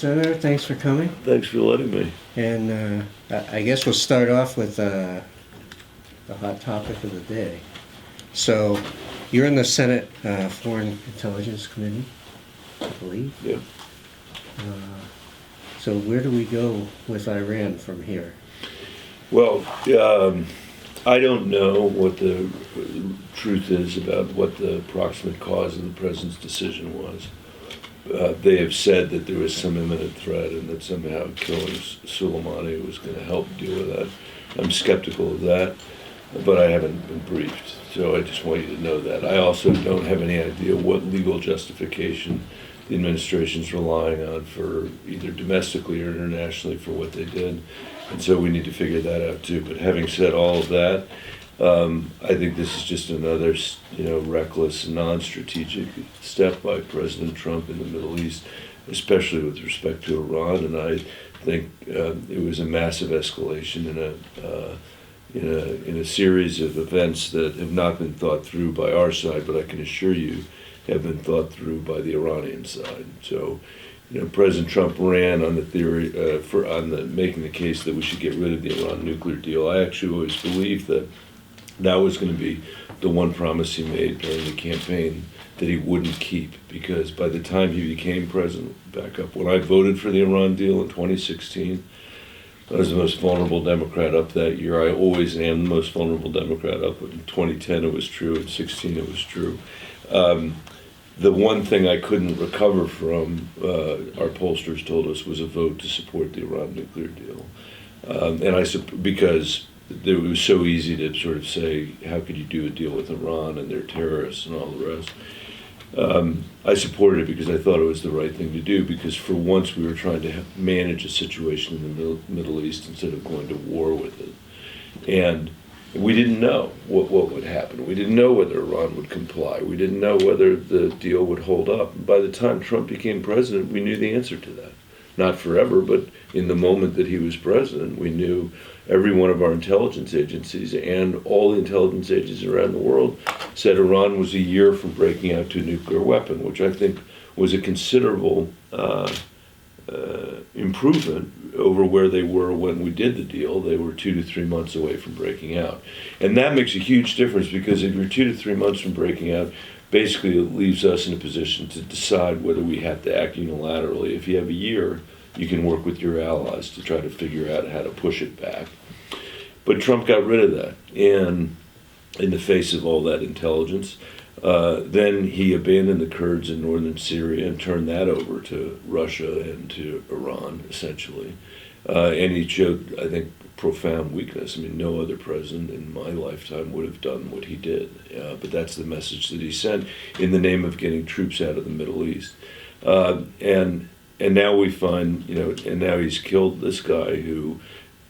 Senator, thanks for coming. Thanks for letting me. And I guess we'll start off with the hot topic of the day. So, you're in the Senate Foreign Intelligence Committee, I believe. Yeah. So where do we go with Iran from here? Well, I don't know what the truth is about what the approximate cause of the president's decision was. They have said that there was some imminent threat and that somehow killing Soleimani was going to help deal with that. I'm skeptical of that, but I haven't been briefed, so I just want you to know that. I also don't have any idea what legal justification the administration's relying on for either domestically or internationally for what they did, and so we need to figure that out too. But having said all of that, I think this is just another, reckless, non-strategic step by President Trump in the Middle East, especially with respect to Iran. And I think it was a massive escalation in a series of events that have not been thought through by our side, but I can assure you have been thought through by the Iranian side. So, President Trump ran on the theory making the case that we should get rid of the Iran nuclear deal. I actually always believed that was going to be the one promise he made during the campaign that he wouldn't keep, because by the time he became president, when I voted for the Iran deal in 2016, I was the most vulnerable Democrat up that year. I always am the most vulnerable Democrat up. In 2010 it was true, in 2016 it was true. The one thing I couldn't recover from, our pollsters told us, was a vote to support the Iran nuclear deal. Because it was so easy to sort of say, how could you do a deal with Iran and they're terrorists and all the rest? I supported it because I thought it was the right thing to do, because for once we were trying to manage a situation in the Middle East instead of going to war with it. And we didn't know what would happen. We didn't know whether Iran would comply. We didn't know whether the deal would hold up. And by the time Trump became president, we knew the answer to that. Not forever, but in the moment that he was president, we knew. Every one of our intelligence agencies and all the intelligence agencies around the world said Iran was a year from breaking out to a nuclear weapon, which I think was a considerable improvement over where they were when we did the deal. They were 2 to 3 months away from breaking out. And that makes a huge difference, because if you're 2 to 3 months from breaking out, basically it leaves us in a position to decide whether we have to act unilaterally. If you have a year, you can work with your allies to try to figure out how to push it back. But Trump got rid of that, and in the face of all that intelligence, then he abandoned the Kurds in northern Syria and turned that over to Russia and to Iran, essentially. And he showed, I think, profound weakness. I mean, no other president in my lifetime would have done what he did. But that's the message that he sent in the name of getting troops out of the Middle East. And now we find, and now he's killed this guy who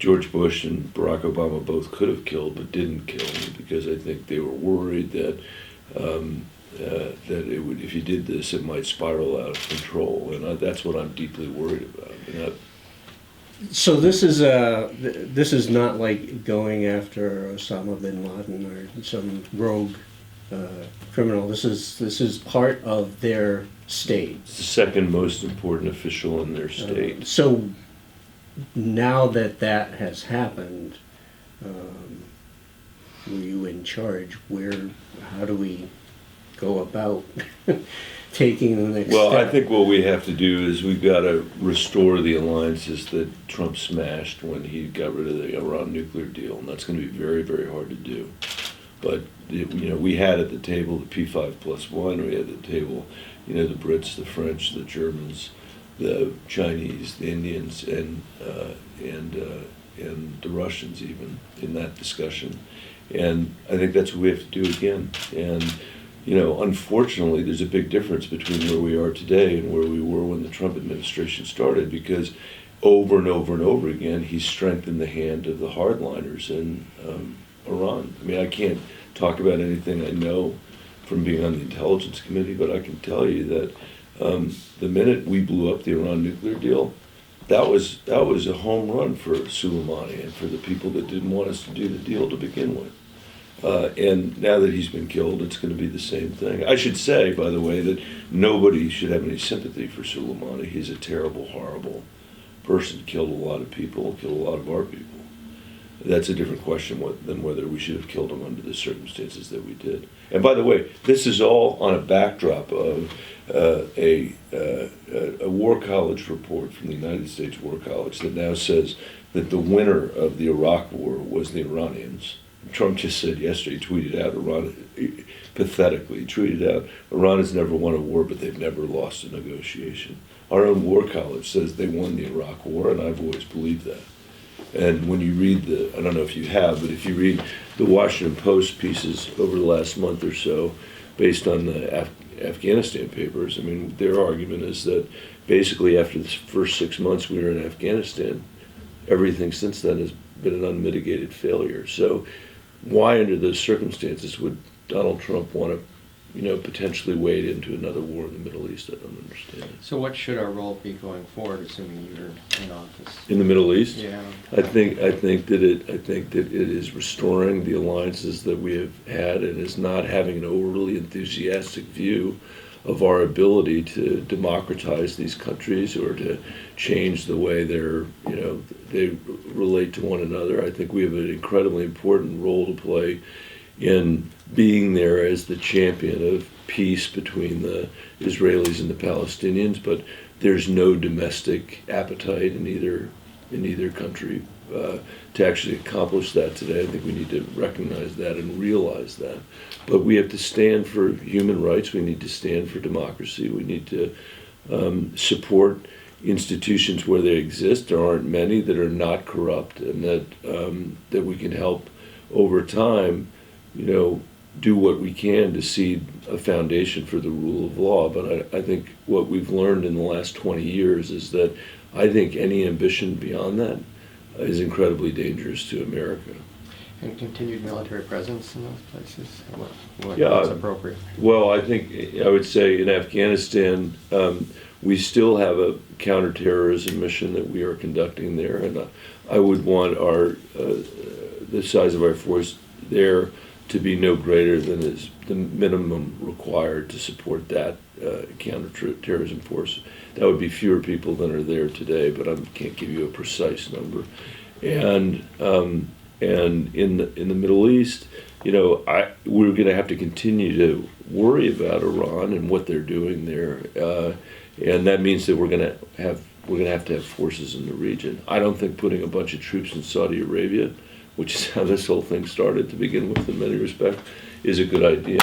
George Bush and Barack Obama both could have killed but didn't kill him, because I think they were worried that that it would, if he did this, it might spiral out of control, and that's what I'm deeply worried about. So this is not like going after Osama bin Laden or some rogue criminal. This is part of their state. It's the second most important official in their state. So now that has happened, were you in charge? How do we go about taking the next step? I think what we have to do is we've got to restore the alliances that Trump smashed when he got rid of the Iran nuclear deal, and that's going to be very, very hard to do. But we had at the table the P5+1. We had at the table, the Brits, the French, the Germans, the Chinese, the Indians, and the Russians even in that discussion. And I think that's what we have to do again. And unfortunately, there's a big difference between where we are today and where we were when the Trump administration started, because over and over and over again, he strengthened the hand of the hardliners in Iran. I mean, I can't talk about anything I know from being on the Intelligence Committee, but I can tell you that the minute we blew up the Iran nuclear deal, that was a home run for Soleimani and for the people that didn't want us to do the deal to begin with. And now that he's been killed, it's going to be the same thing. I should say, by the way, that nobody should have any sympathy for Soleimani. He's a terrible, horrible person, killed a lot of people, killed a lot of our people. That's a different question than whether we should have killed him under the circumstances that we did. And by the way, this is all on a backdrop of a War College report from the United States War College that now says that the winner of the Iraq War was the Iranians. Trump just said yesterday, he tweeted out, pathetically, Iran has never won a war, but they've never lost a negotiation. Our own War College says they won the Iraq War, and I've always believed that. And when you read I don't know if you have, but if you read the Washington Post pieces over the last month or so, based on the Afghanistan papers, I mean, their argument is that basically after the first 6 months we were in Afghanistan, everything since then has been an unmitigated failure. So why under those circumstances would Donald Trump want to, potentially wade into another war in the Middle East? I don't understand. So what should our role be going forward, assuming you're in office? In the Middle East? Yeah. I think that it is restoring the alliances that we have had, and is not having an overly enthusiastic view of our ability to democratize these countries or to change the way they relate to one another. I think we have an incredibly important role to play in being there as the champion of peace between the Israelis and the Palestinians, but there's no domestic appetite in either country to actually accomplish that today. I think we need to recognize that and realize that. But we have to stand for human rights. We need to stand for democracy. We need to support institutions where they exist. There aren't many that are not corrupt, and that we can help over time, do what we can to seed a foundation for the rule of law. But I think what we've learned in the last 20 years is that I think any ambition beyond that is incredibly dangerous to America. And continued military presence in those places? What's appropriate? Well, I think I would say in Afghanistan, we still have a counterterrorism mission that we are conducting there, and I would want the size of our force there to be no greater than is the minimum required to support that counterterrorism force. That would be fewer people than are there today, but I can't give you a precise number. And in the Middle East, we're going to have to continue to worry about Iran and what they're doing there, and that means that we're going to have to have forces in the region. I don't think putting a bunch of troops in Saudi Arabia, which is how this whole thing started to begin with in many respects, is a good idea.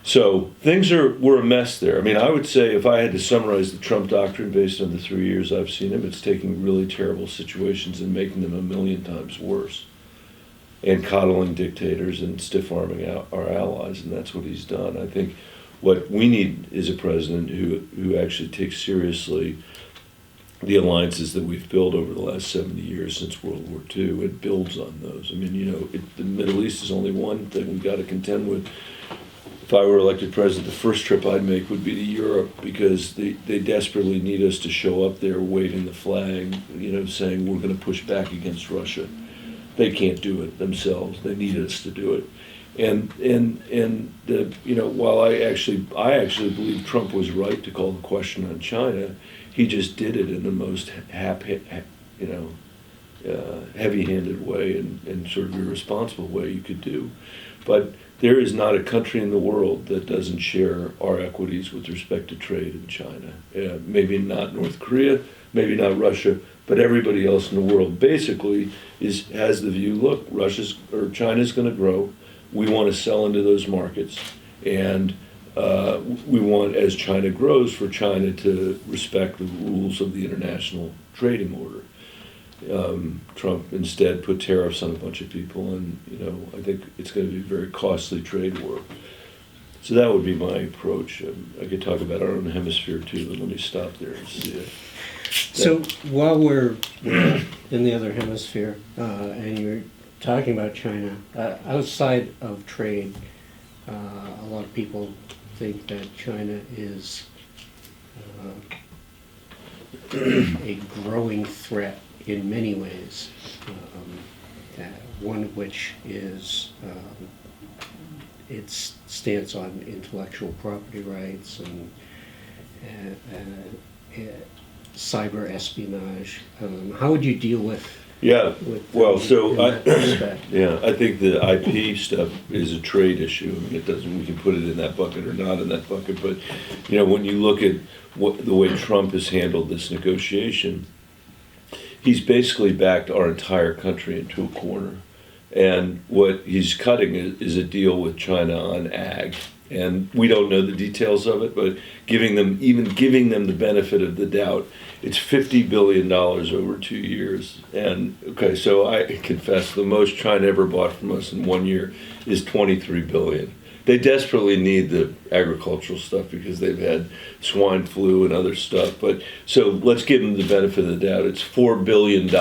So things were a mess there. I mean, I would say if I had to summarize the Trump doctrine based on the 3 years I've seen him, it's taking really terrible situations and making them a million times worse, and coddling dictators and stiff-arming our allies, and that's what he's done. I think what we need is a president who actually takes seriously the alliances that we've built over the last 70 years since World War II. It builds on those. I mean, the Middle East is only one thing we've got to contend with. If I were elected president, the first trip I'd make would be to Europe, because they desperately need us to show up there waving the flag, saying we're going to push back against Russia. They can't do it themselves. They need us to do it. And while I actually believe Trump was right to call the question on China, he just did it in the most heavy-handed way and sort of irresponsible way you could do. But there is not a country in the world that doesn't share our equities with respect to trade in China. Maybe not North Korea, maybe not Russia, but everybody else in the world basically has the view, look, China's going to grow. We want to sell into those markets, and we want, as China grows, for China to respect the rules of the international trading order. Trump instead put tariffs on a bunch of people, and I think it's going to be a very costly trade war. So that would be my approach. I could talk about our own hemisphere too, but let me stop there and see it. So while we're in the other hemisphere, and you're talking about China, outside of trade, a lot of people think that China is a growing threat in many ways. one of which is its stance on intellectual property rights and cyber espionage. How would you deal with? Yeah, well, so in that respect? I think the IP stuff is a trade issue. I mean, it doesn't, we can put it in that bucket or not in that bucket, but, when you look at the way Trump has handled this negotiation, he's basically backed our entire country into a corner. And what he's cutting is a deal with China on ag. And we don't know the details of it, but giving them the benefit of the doubt, it's $50 billion over 2 years. And okay, so I confess the most China ever bought from us in 1 year is $23 billion. They desperately need the agricultural stuff because they've had swine flu and other stuff. But so let's give them the benefit of the doubt. It's $4 billion of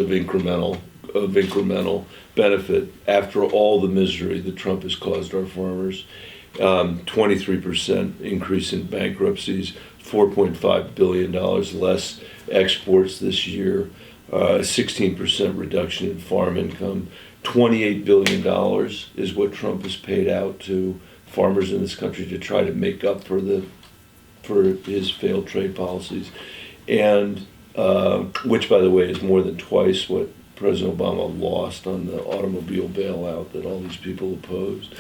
incremental benefit after all the misery that Trump has caused our farmers. 23% increase in bankruptcies, $4.5 billion less exports this year, 16% reduction in farm income, $28 billion is what Trump has paid out to farmers in this country to try to make up for his failed trade policies, and which, by the way, is more than twice what President Obama lost on the automobile bailout that all these people opposed.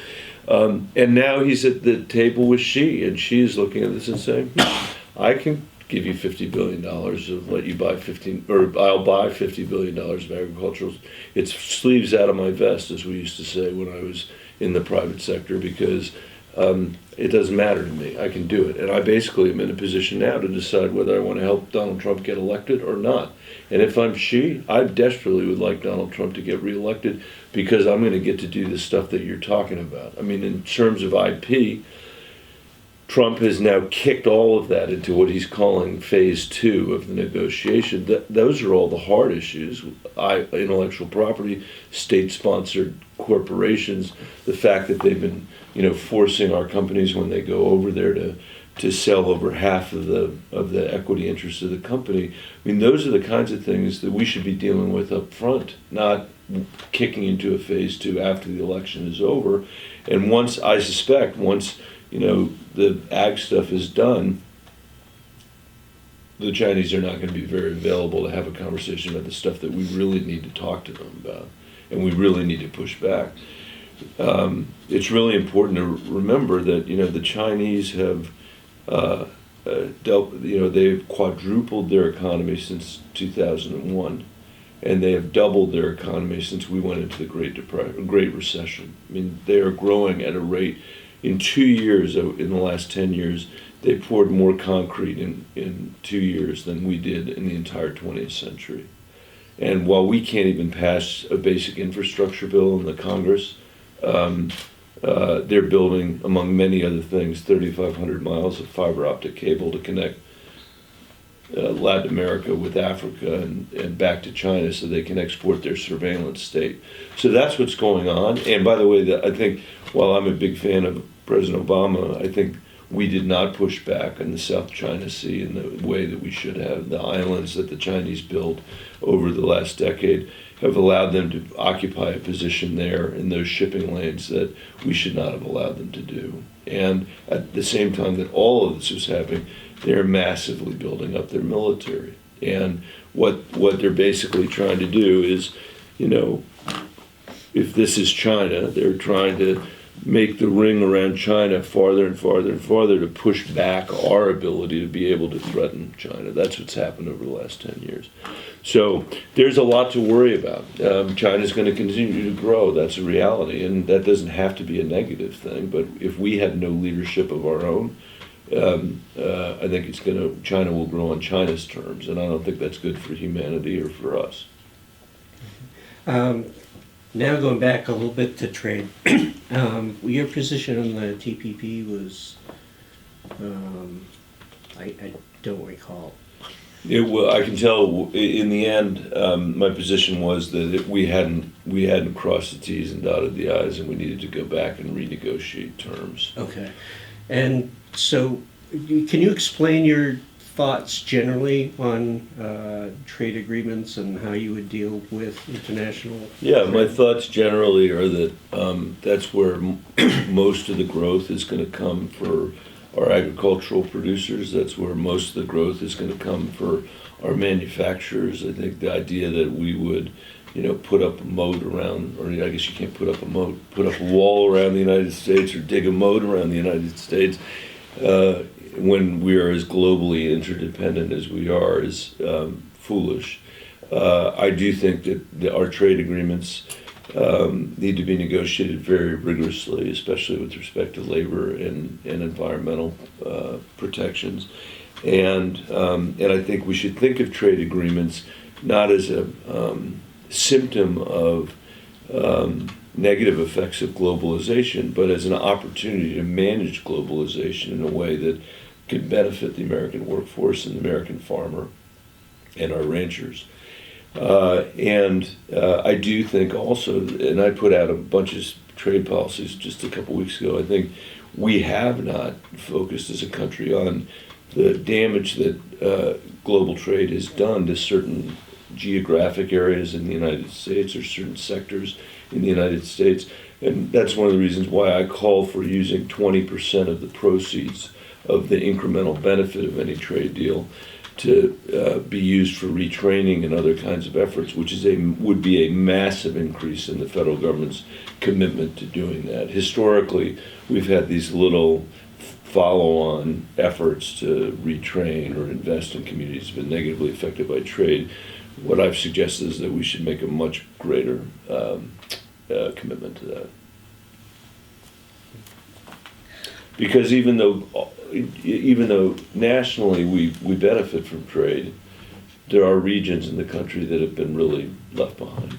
And now he's at the table with Xi, and Xi is looking at this and saying, I can give you $50 billion of let you buy 15, or I'll buy $50 billion of agricultural. It's sleeves out of my vest, as we used to say when I was in the private sector, because it doesn't matter to me. I can do it. And I basically am in a position now to decide whether I want to help Donald Trump get elected or not. And if I'm Xi, I desperately would like Donald Trump to get reelected because I'm going to get to do the stuff that you're talking about. I mean, in terms of IP, Trump has now kicked all of that into what he's calling phase 2 of the negotiation. Those are all the hard issues. Intellectual property, state-sponsored corporations, the fact that they've been, forcing our companies when they go over there to sell over half of the equity interest of the company. I mean, those are the kinds of things that we should be dealing with up front, not kicking into a phase 2 after the election is over. And once the ag stuff is done, the Chinese are not going to be very available to have a conversation about the stuff that we really need to talk to them about, and we really need to push back. It's really important to remember that the Chinese have they've quadrupled their economy since 2001, and they have doubled their economy since we went into the Great Recession. I mean, they are growing at a rate. In 2 years, in the last 10 years, they poured more concrete in 2 years than we did in the entire 20th century. And while we can't even pass a basic infrastructure bill in the Congress, they're building, among many other things, 3,500 miles of fiber optic cable to connect Latin America with Africa and back to China so they can export their surveillance state. So that's what's going on. And by the way, I think, while I'm a big fan of President Obama, I think we did not push back in the South China Sea in the way that we should have. The islands that the Chinese built over the last decade have allowed them to occupy a position there in those shipping lanes that we should not have allowed them to do. And at the same time that all of this was happening, they're massively building up their military. And what they're basically trying to do is, if this is China, they're trying to make the ring around China farther and farther and farther to push back our ability to be able to threaten China. That's what's happened over the last 10 years. So there's a lot to worry about. China's going to continue to grow. That's a reality, and that doesn't have to be a negative thing. But if we have no leadership of our own, I think China will grow on China's terms, and I don't think that's good for humanity or for us. Now going back a little bit to trade, your position on the TPP was, I don't recall. I can tell in the end, my position was that we hadn't crossed the T's and dotted the I's, and we needed to go back and renegotiate terms. Okay, and so can you explain your thoughts generally on trade agreements and how you would deal with international? Yeah, my thoughts generally are that that's where most of the growth is going to come for our agricultural producers. That's where most of the growth is going to come for our manufacturers. I think the idea that we would, put up a moat around, or I guess you can't put up a moat, put up a wall around the United States or dig a moat around the United States when we are as globally interdependent as we are is foolish. I do think that our trade agreements need to be negotiated very rigorously, especially with respect to labor and environmental protections. And I think we should think of trade agreements not as a symptom of negative effects of globalization, but as an opportunity to manage globalization in a way that could benefit the American workforce and the American farmer and our ranchers. I do think also, and I put out a bunch of trade policies just a couple weeks ago, I think we have not focused as a country on the damage that global trade has done to certain geographic areas in the United States or certain sectors in the United States. And that's one of the reasons why I call for using 20% of the proceeds of the incremental benefit of any trade deal to be used for retraining and other kinds of efforts, which would be a massive increase in the federal government's commitment to doing that. Historically, we've had these little follow-on efforts to retrain or invest in communities that have been negatively affected by trade. What I've suggested is that we should make a much greater commitment to that. Because even though nationally we benefit from trade, there are regions in the country that have been really left behind.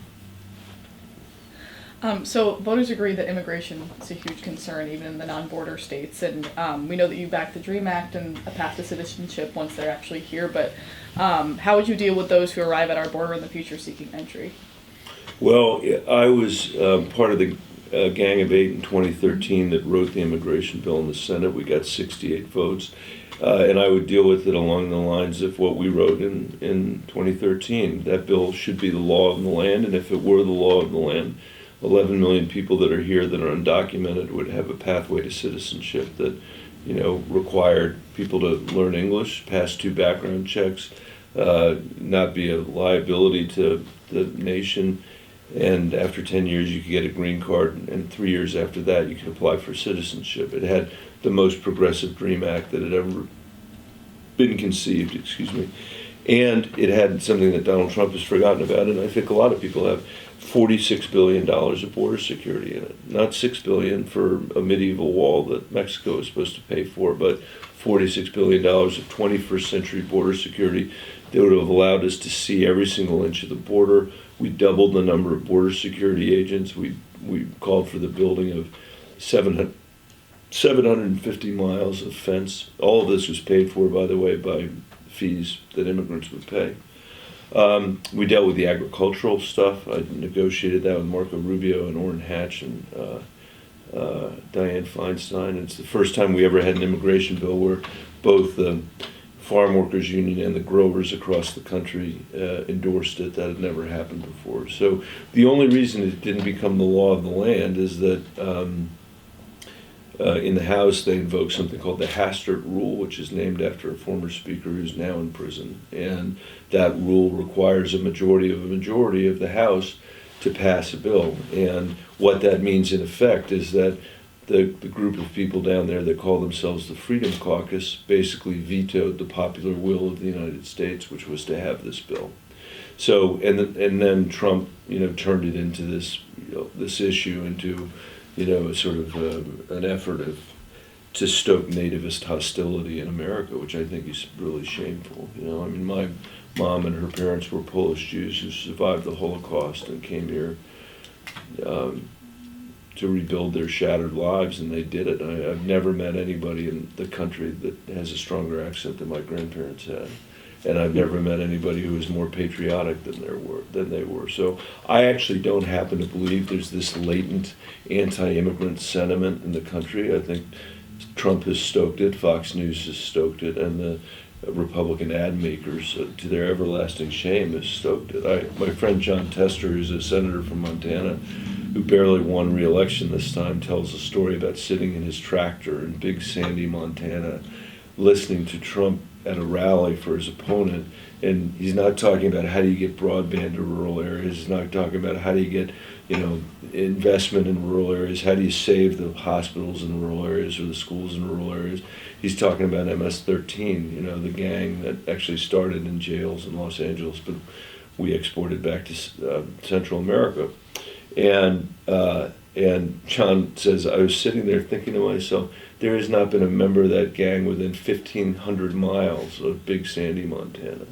So voters agree that immigration is a huge concern, even in the non-border states. And we know that you back the DREAM Act and a path to citizenship once they're actually here. But how would you deal with those who arrive at our border in the future seeking entry? Well, I was part of the Gang of Eight in 2013 that wrote the immigration bill in the Senate. We got 68 votes. And I would deal with it along the lines of what we wrote in 2013. That bill should be the law of the land, and if it were the law of the land, 11 million people that are here that are undocumented would have a pathway to citizenship that, required people to learn English, pass 2 background checks, not be a liability to the nation, and after 10 years you could get a green card, and 3 years after that you could apply for citizenship. It had the most progressive DREAM Act that had ever been conceived, and it had something that Donald Trump has forgotten about, and I think a lot of people have, $46 billion of border security in it. Not $6 billion for a medieval wall that Mexico is supposed to pay for, but $46 billion of 21st century border security that would have allowed us to see every single inch of the border. We doubled the number of border security agents. We called for the building of 750 miles of fence. All of this was paid for, by the way, by fees that immigrants would pay. We dealt with the agricultural stuff. I negotiated that with Marco Rubio and Orrin Hatch and Dianne Feinstein. It's the first time we ever had an immigration bill where both the Farm Workers Union and the growers across the country endorsed it. That had never happened before. So the only reason it didn't become the law of the land is that in the House they invoked something called the Hastert Rule, which is named after a former speaker who's now in prison. And that rule requires a majority of the House to pass a bill. And what that means in effect is that the group of people down there that call themselves the Freedom Caucus basically vetoed the popular will of the United States, which was to have this bill. So, and then Trump, turned it into this, this issue into, sort of an effort to stoke nativist hostility in America, which I think is really shameful. My mom and her parents were Polish Jews who survived the Holocaust and came here to rebuild their shattered lives, and they did it. I've never met anybody in the country that has a stronger accent than my grandparents had. And I've never met anybody who is more patriotic than they were. So I actually don't happen to believe there's this latent anti-immigrant sentiment in the country. I think Trump has stoked it, Fox News has stoked it, and Republican ad makers, to their everlasting shame, has stoked it. My friend John Tester, who's a senator from Montana, who barely won re-election this time, tells a story about sitting in his tractor in Big Sandy, Montana, listening to Trump at a rally for his opponent. And he's not talking about how do you get broadband to rural areas. He's not talking about how do you get, investment in rural areas. How do you save the hospitals in rural areas or the schools in rural areas? He's talking about MS-13, the gang that actually started in jails in Los Angeles, but we exported back to Central America. And John says, I was sitting there thinking to myself, there has not been a member of that gang within 1,500 miles of Big Sandy, Montana.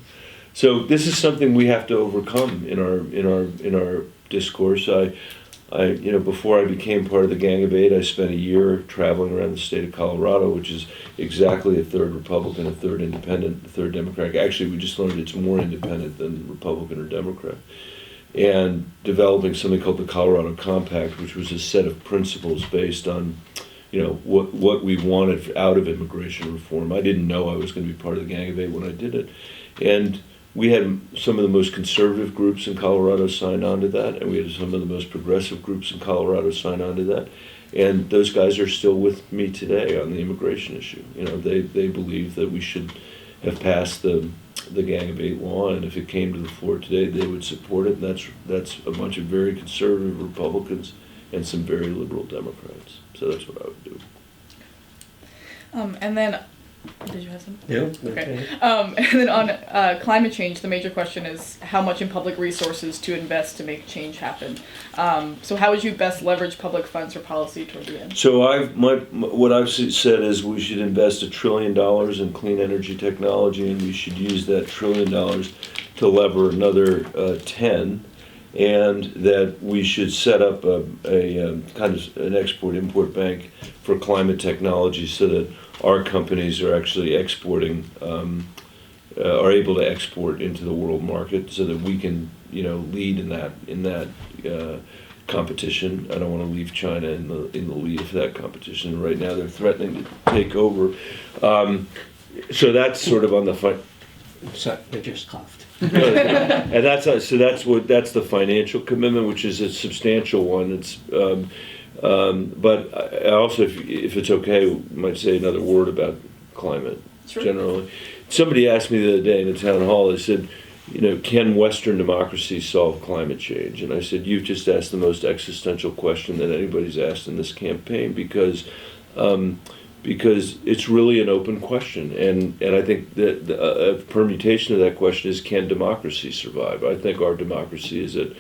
So this is something we have to overcome in our discourse. Before I became part of the Gang of Eight, I spent a year traveling around the state of Colorado, which is exactly a third Republican, a third Independent, a third Democrat. Actually, we just learned it's more Independent than Republican or Democrat. And developing something called the Colorado Compact, which was a set of principles based on, what we wanted out of immigration reform. I didn't know I was going to be part of the Gang of Eight when I did it. And we had some of the most conservative groups in Colorado sign on to that, and we had some of the most progressive groups in Colorado sign on to that. And those guys are still with me today on the immigration issue. They believe that we should have passed the Gang of Eight law, and if it came to the floor today, they would support it. And that's a bunch of very conservative Republicans and some very liberal Democrats. So that's what I would do. And then, did you have something? Yeah. Okay. And then on climate change, the major question is how much in public resources to invest to make change happen. So how would you best leverage public funds or policy toward the end? So what I've said is we should invest $1 trillion in clean energy technology, and we should use that $1 trillion to lever another 10. And that we should set up a kind of an export-import bank for climate technology so that our companies are actually exporting, are able to export into the world market so that we can, lead in that competition. I don't want to leave China in the lead of that competition. Right now they're threatening to take over. So that's sort of on the So they just coughed. and that's the financial commitment, which is a substantial one. It's but I also, if it's okay, might say another word about climate. Sure. Generally. Somebody asked me the other day in the town hall. They said, can Western democracies solve climate change? And I said, you've just asked the most existential question that anybody's asked in this campaign because it's really an open question, and I think that a permutation of that question is, can democracy survive? I think our democracy is at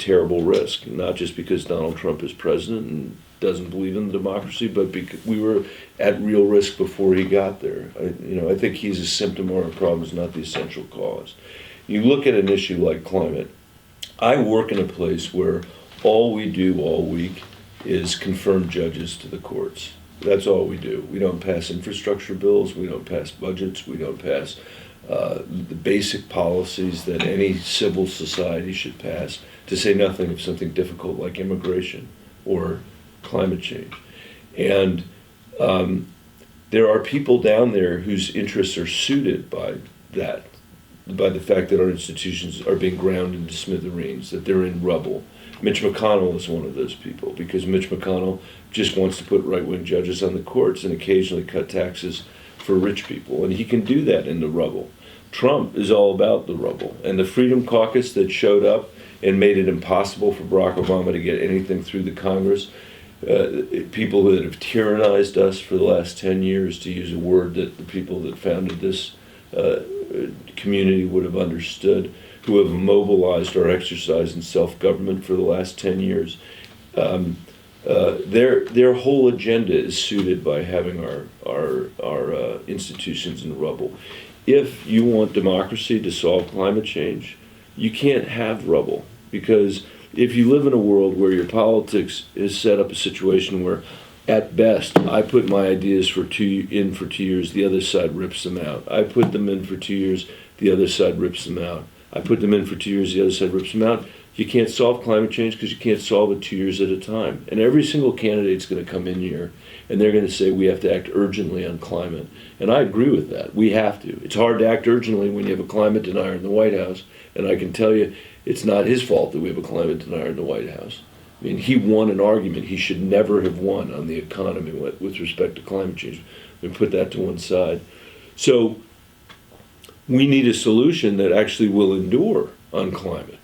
terrible risk, not just because Donald Trump is president and doesn't believe in democracy, but because we were at real risk before he got there. I think he's a symptom of our problems, not the essential cause. You look at an issue like climate. I work in a place where all we do all week is confirm judges to the courts. That's all we do. We don't pass infrastructure bills. We don't pass budgets. We don't pass the basic policies that any civil society should pass, to say nothing of something difficult like immigration or climate change. And there are people down there whose interests are suited by that, by the fact that our institutions are being ground into smithereens, that they're in rubble. Mitch McConnell is one of those people, because Mitch McConnell just wants to put right-wing judges on the courts and occasionally cut taxes for rich people, and he can do that in the rubble. Trump is all about the rubble, and the Freedom Caucus that showed up and made it impossible for Barack Obama to get anything through the Congress, people that have tyrannized us for the last 10 years, to use a word that the people that founded this community would have understood, who have mobilized our exercise in self-government for the last 10 years. Their whole agenda is suited by having our institutions in rubble. If you want democracy to solve climate change, you can't have rubble, because if you live in a world where your politics is set up a situation where, at best, I put my ideas in for 2 years, the other side rips them out. I put them in for 2 years, the other side rips them out. I put them in for 2 years, the other side rips them out. You can't solve climate change because you can't solve it 2 years at a time. And every single candidate's going to come in here and they're going to say we have to act urgently on climate. And I agree with that. We have to. It's hard to act urgently when you have a climate denier in the White House. And I can tell you, it's not his fault that we have a climate denier in the White House. I mean, he won an argument he should never have won on the economy with respect to climate change. We put that to one side. So we need a solution that actually will endure on climate.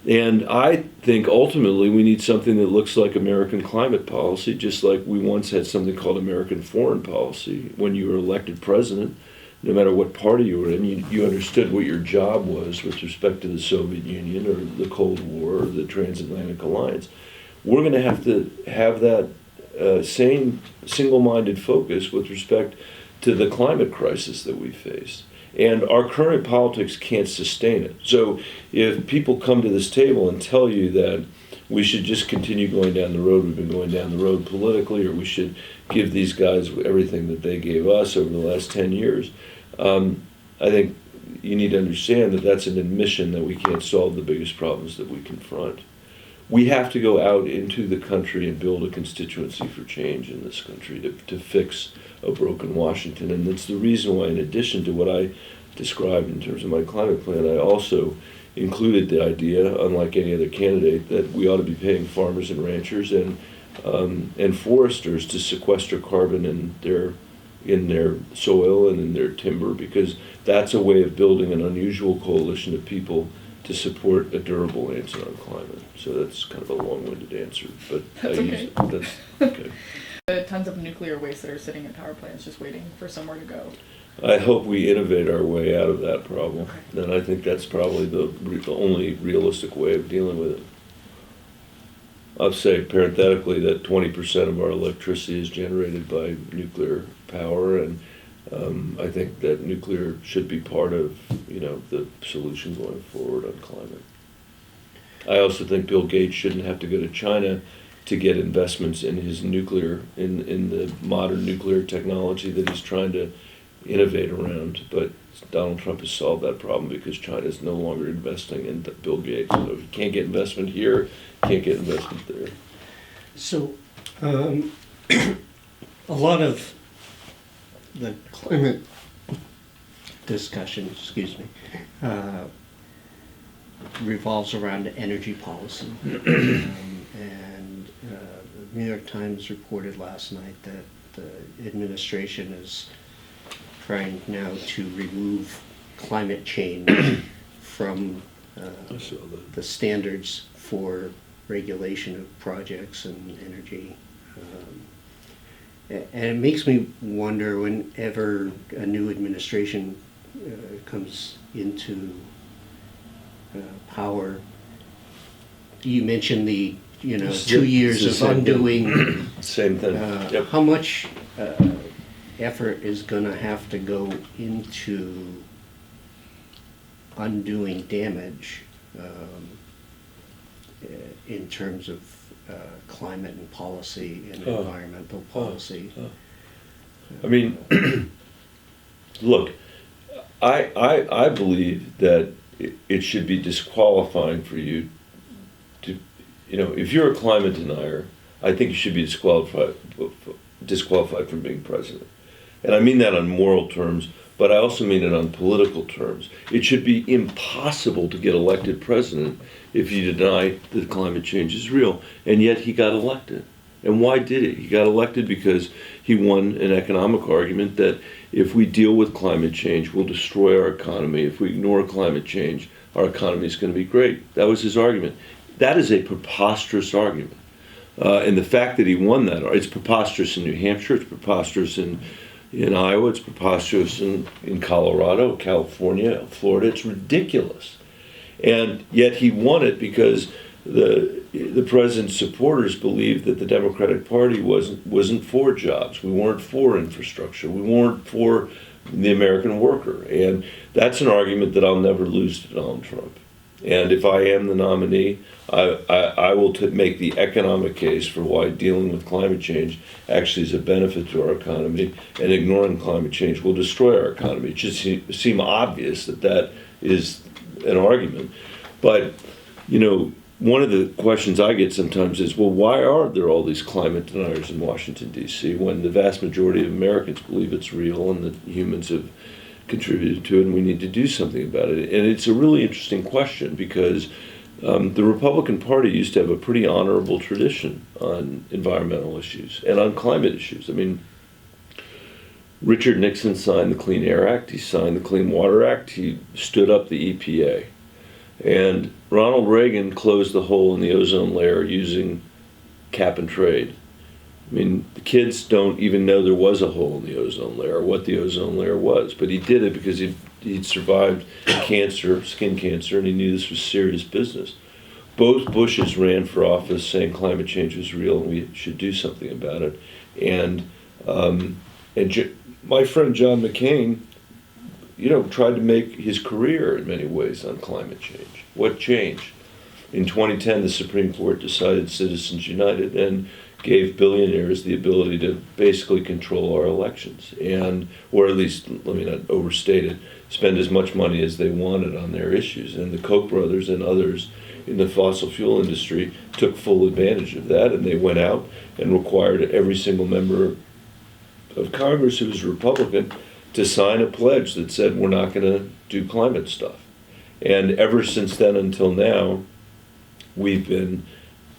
And I think ultimately we need something that looks like American climate policy, just like we once had something called American foreign policy. When you were elected president, no matter what party you were in, you understood what your job was with respect to the Soviet Union or the Cold War or the Transatlantic Alliance. We're going to have that same single-minded focus with respect to the climate crisis that we face. And our current politics can't sustain it. So if people come to this table and tell you that we should just continue going down the road we've been going down the road politically, or we should give these guys everything that they gave us over the last 10 years, I think you need to understand that that's an admission that we can't solve the biggest problems that we confront. We have to go out into the country and build a constituency for change in this country to fix a broken Washington. And that's the reason why, in addition to what I described in terms of my climate plan, I also included the idea, unlike any other candidate, that we ought to be paying farmers and ranchers and foresters to sequester carbon in their soil and in their timber, because that's a way of building an unusual coalition of people to support a durable answer on climate. So that's kind of a long-winded answer, but That's okay. That's okay. Tons of nuclear waste that are sitting in power plants just waiting for somewhere to go. I hope we innovate our way out of that problem, and I think that's probably the only realistic way of dealing with it. I'll say parenthetically that 20% of our electricity is generated by nuclear power, and I think that nuclear should be part of the solution going forward on climate. I also think Bill Gates shouldn't have to go to China to get investments in his nuclear, in the modern nuclear technology that he's trying to innovate around. But Donald Trump has solved that problem because China is no longer investing in Bill Gates. So he can't get investment here, can't get investment there. So, a lot of the climate discussion, revolves around energy policy. And the New York Times reported last night that the administration is trying now to remove climate change from I saw that. the standards for regulation of projects and energy. And it makes me wonder, whenever a new administration comes into power, you mentioned the 2 years It's of the same thing. undoing. Same thing. Yep. How much effort is going to have to go into undoing damage in terms of climate and policy and environmental policy? I mean, look, I believe that it should be disqualifying for you to, if you're a climate denier, I think you should be disqualified from being president. And I mean that on moral terms, but I also mean it on political terms. It should be impossible to get elected president if you deny that climate change is real. And yet he got elected. And why did he? He got elected because he won an economic argument that if we deal with climate change, we'll destroy our economy. If we ignore climate change, our economy is going to be great. That was his argument. That is a preposterous argument. And the fact that he won that, it's preposterous in New Hampshire, it's preposterous in Iowa, it's preposterous in Colorado, California, Florida. It's ridiculous. And yet he won it because the president's supporters believed that the Democratic Party wasn't for jobs. We weren't for infrastructure. We weren't for the American worker. And that's an argument that I'll never lose to Donald Trump. And if I am the nominee, I will make the economic case for why dealing with climate change actually is a benefit to our economy, and ignoring climate change will destroy our economy. It should seem obvious that is an argument. But one of the questions I get sometimes is, well, why are there all these climate deniers in Washington, D.C., when the vast majority of Americans believe it's real and that humans have contributed to it and we need to do something about it? And it's a really interesting question because the Republican Party used to have a pretty honorable tradition on environmental issues and on climate issues. I mean, Richard Nixon signed the Clean Air Act, he signed the Clean Water Act, he stood up the EPA. And Ronald Reagan closed the hole in the ozone layer using cap and trade. I mean, the kids don't even know there was a hole in the ozone layer or what the ozone layer was, but he did it because he'd survived cancer, skin cancer, and he knew this was serious business. Both Bushes ran for office saying climate change was real and we should do something about it. And my friend John McCain, tried to make his career in many ways on climate change. What changed? In 2010, the Supreme Court decided Citizens United and gave billionaires the ability to basically control our elections, or at least, let me not overstate it, spend as much money as they wanted on their issues. And the Koch brothers and others in the fossil fuel industry took full advantage of that, and they went out and required every single member of Congress who was a Republican to sign a pledge that said we're not going to do climate stuff. And ever since then until now, we've been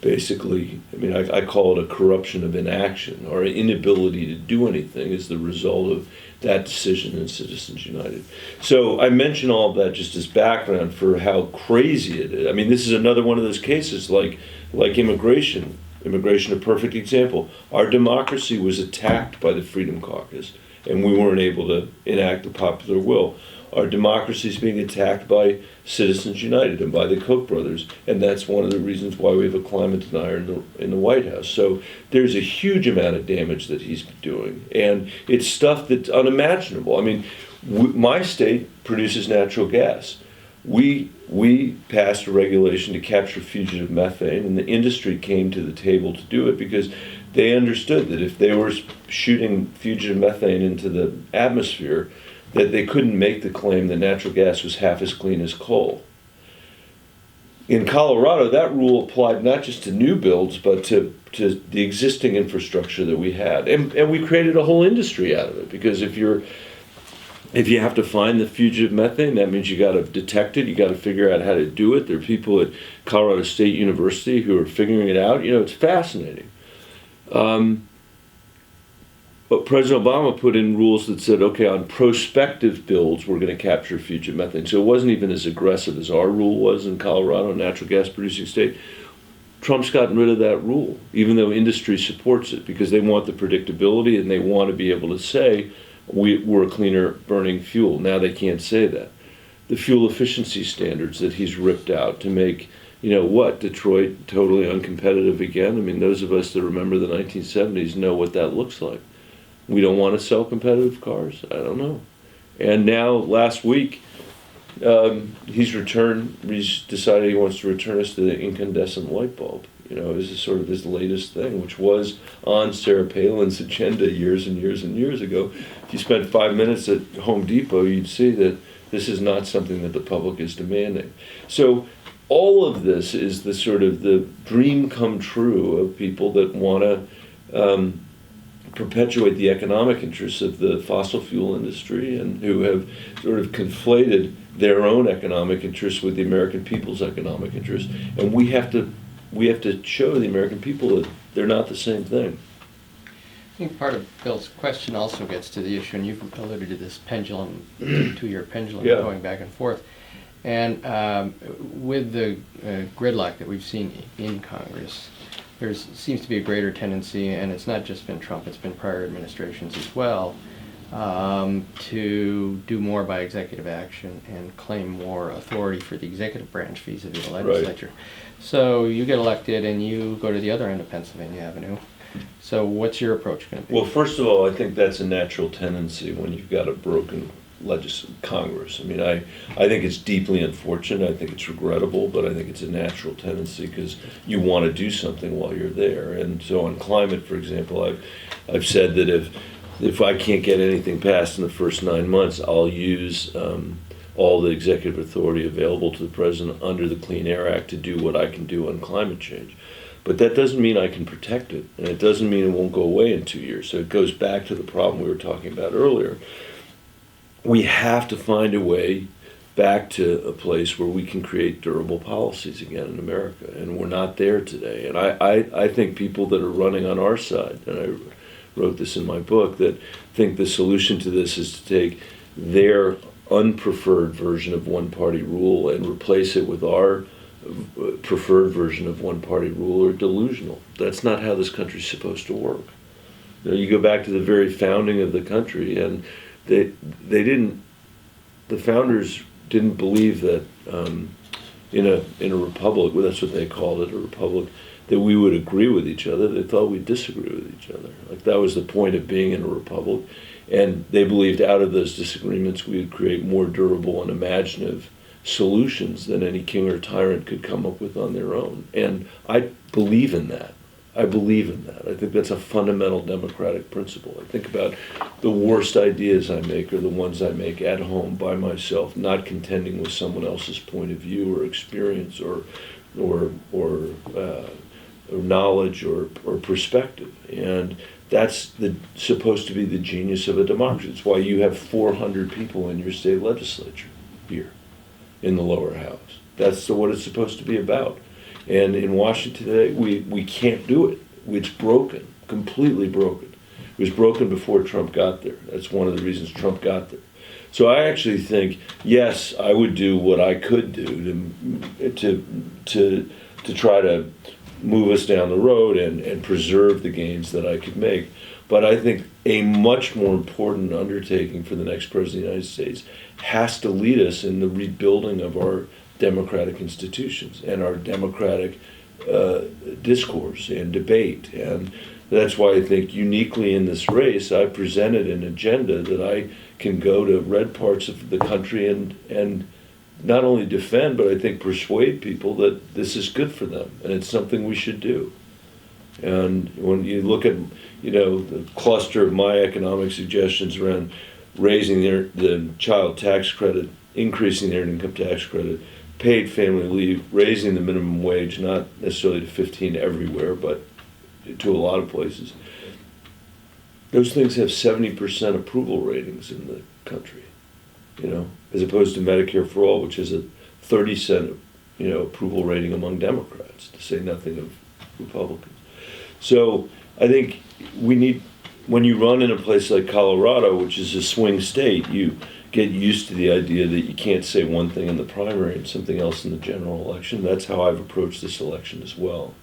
basically, I call it a corruption of inaction. Our inability to do anything is the result of that decision in Citizens United. So I mention all of that just as background for how crazy it is. I mean, this is another one of those cases like immigration. Immigration, a perfect example. Our democracy was attacked by the Freedom Caucus, and we weren't able to enact the popular will. Our democracy is being attacked by Citizens United and by the Koch brothers, and that's one of the reasons why we have a climate denier in the White House. So there's a huge amount of damage that he's doing, and it's stuff that's unimaginable. I mean, my state produces natural gas. We passed a regulation to capture fugitive methane, and the industry came to the table to do it because they understood that if they were shooting fugitive methane into the atmosphere, that they couldn't make the claim that natural gas was half as clean as coal. In Colorado, that rule applied not just to new builds, but to the existing infrastructure that we had. And we created a whole industry out of it, because if you have to find the fugitive methane, that means you got to detect it, you got to figure out how to do it. There are people at Colorado State University who are figuring it out. It's fascinating. But President Obama put in rules that said, okay, on prospective builds, we're going to capture fugitive methane. So it wasn't even as aggressive as our rule was in Colorado, a natural gas producing state. Trump's gotten rid of that rule, even though industry supports it, because they want the predictability and they want to be able to say, we're a cleaner burning fuel. Now they can't say that. The fuel efficiency standards that he's ripped out to make, Detroit totally uncompetitive again. I mean, those of us that remember the 1970s know what that looks like. We don't want to sell competitive cars? I don't know. And now, last week, he's decided he wants to return us to the incandescent light bulb. This is sort of his latest thing, which was on Sarah Palin's agenda years and years and years ago. If you spent 5 minutes at Home Depot, you'd see that this is not something that the public is demanding. So all of this is the sort of the dream come true of people that want to perpetuate the economic interests of the fossil fuel industry, and who have sort of conflated their own economic interests with the American people's economic interests. And we have to show the American people that they're not the same thing. I think part of Bill's question also gets to the issue, and you've alluded to this pendulum, 2-year pendulum going back and forth. And with the gridlock that we've seen in Congress, there seems to be a greater tendency, and it's not just been Trump, it's been prior administrations as well, to do more by executive action and claim more authority for the executive branch vis-a-vis the legislature. Right. So you get elected and you go to the other end of Pennsylvania Avenue. So what's your approach going to be? Well, first of all, I think that's a natural tendency when you've got a broken Congress. I mean, I think it's deeply unfortunate. I think it's regrettable, but I think it's a natural tendency because you want to do something while you're there. And so on climate, for example, I've said that if I can't get anything passed in the first 9 months, I'll use all the executive authority available to the president under the Clean Air Act to do what I can do on climate change. But that doesn't mean I can protect it, and it doesn't mean it won't go away in 2 years. So it goes back to the problem we were talking about earlier. We have to find a way back to a place where we can create durable policies again in America, and we're not there today. And I think people that are running on our side, and I wrote this in my book, that think the solution to this is to take their unpreferred version of one-party rule and replace it with our preferred version of one-party rule are delusional. That's not how this country's supposed to work. You go back to the very founding of the country, and the founders didn't believe that in a republic, well, that's what they called it, a republic, that we would agree with each other. They thought we'd disagree with each other. Like, that was the point of being in a republic. And they believed out of those disagreements we would create more durable and imaginative solutions than any king or tyrant could come up with on their own. And I believe in that. I believe in that. I think that's a fundamental democratic principle. I think about the worst ideas I make are the ones I make at home by myself, not contending with someone else's point of view or experience or knowledge or perspective. And that's supposed to be the genius of a democracy. It's why you have 400 people in your state legislature here in the lower house. That's what it's supposed to be about. And in Washington today, we can't do it. It's broken, completely broken. It was broken before Trump got there. That's one of the reasons Trump got there. So I actually think, yes, I would do what I could do to try to move us down the road and preserve the gains that I could make. But I think a much more important undertaking for the next president of the United States has to lead us in the rebuilding of our democratic institutions and our democratic discourse and debate. And that's why I think uniquely in this race, I presented an agenda that I can go to red parts of the country and not only defend, but I think persuade people that this is good for them and it's something we should do. And when you look at, the cluster of my economic suggestions around raising the child tax credit, increasing the earned income tax credit, paid family leave, raising the minimum wage, not necessarily to 15 everywhere, but to a lot of places. Those things have 70% approval ratings in the country, as opposed to Medicare for All, which has a 30% approval rating among Democrats, to say nothing of Republicans. So I think when you run in a place like Colorado, which is a swing state, you get used to the idea that you can't say one thing in the primary and something else in the general election. That's how I've approached this election as well.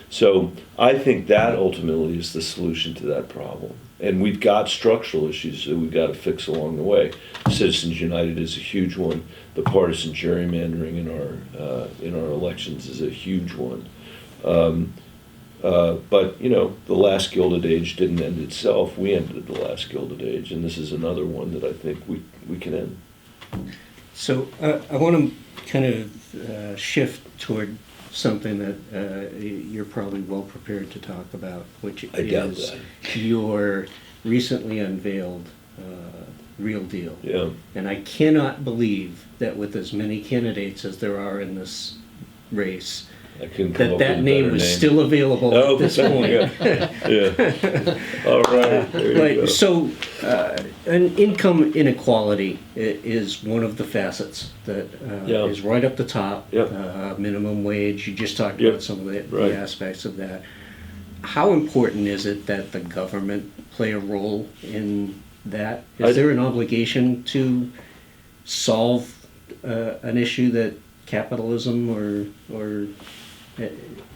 So I think that ultimately is the solution to that problem. And we've got structural issues that we've got to fix along the way. Citizens United is a huge one. The partisan gerrymandering in our elections is a huge one. But the last Gilded Age didn't end itself. We ended the last Gilded Age, and this is another one that I think we can end. So I want to kind of shift toward something that you're probably well prepared to talk about, which is your recently unveiled Real Deal. Yeah. And I cannot believe that with as many candidates as there are in this race, I couldn't come up with that a name better was name. still available at this point. Yeah. All right. There you go. So, an income inequality is one of the facets that is right up the top. Yep. Minimum wage. You just talked Yep. about some of the Right. aspects of that. How important is it that the government play a role in that? Is there an obligation to solve an issue that capitalism or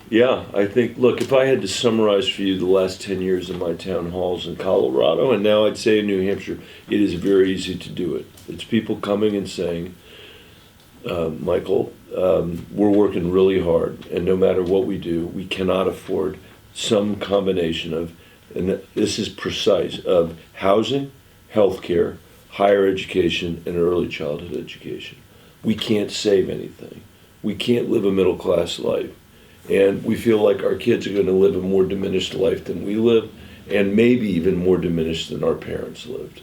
Yeah, I think, look, if I had to summarize for you the last 10 years of my town halls in Colorado, and now I'd say in New Hampshire, it is very easy to do it. It's people coming and saying, Michael, we're working really hard, and no matter what we do, we cannot afford some combination of, and this is precise, of housing, healthcare, higher education, and early childhood education. We can't save anything. We can't live a middle-class life. And we feel like our kids are going to live a more diminished life than we live, and maybe even more diminished than our parents lived.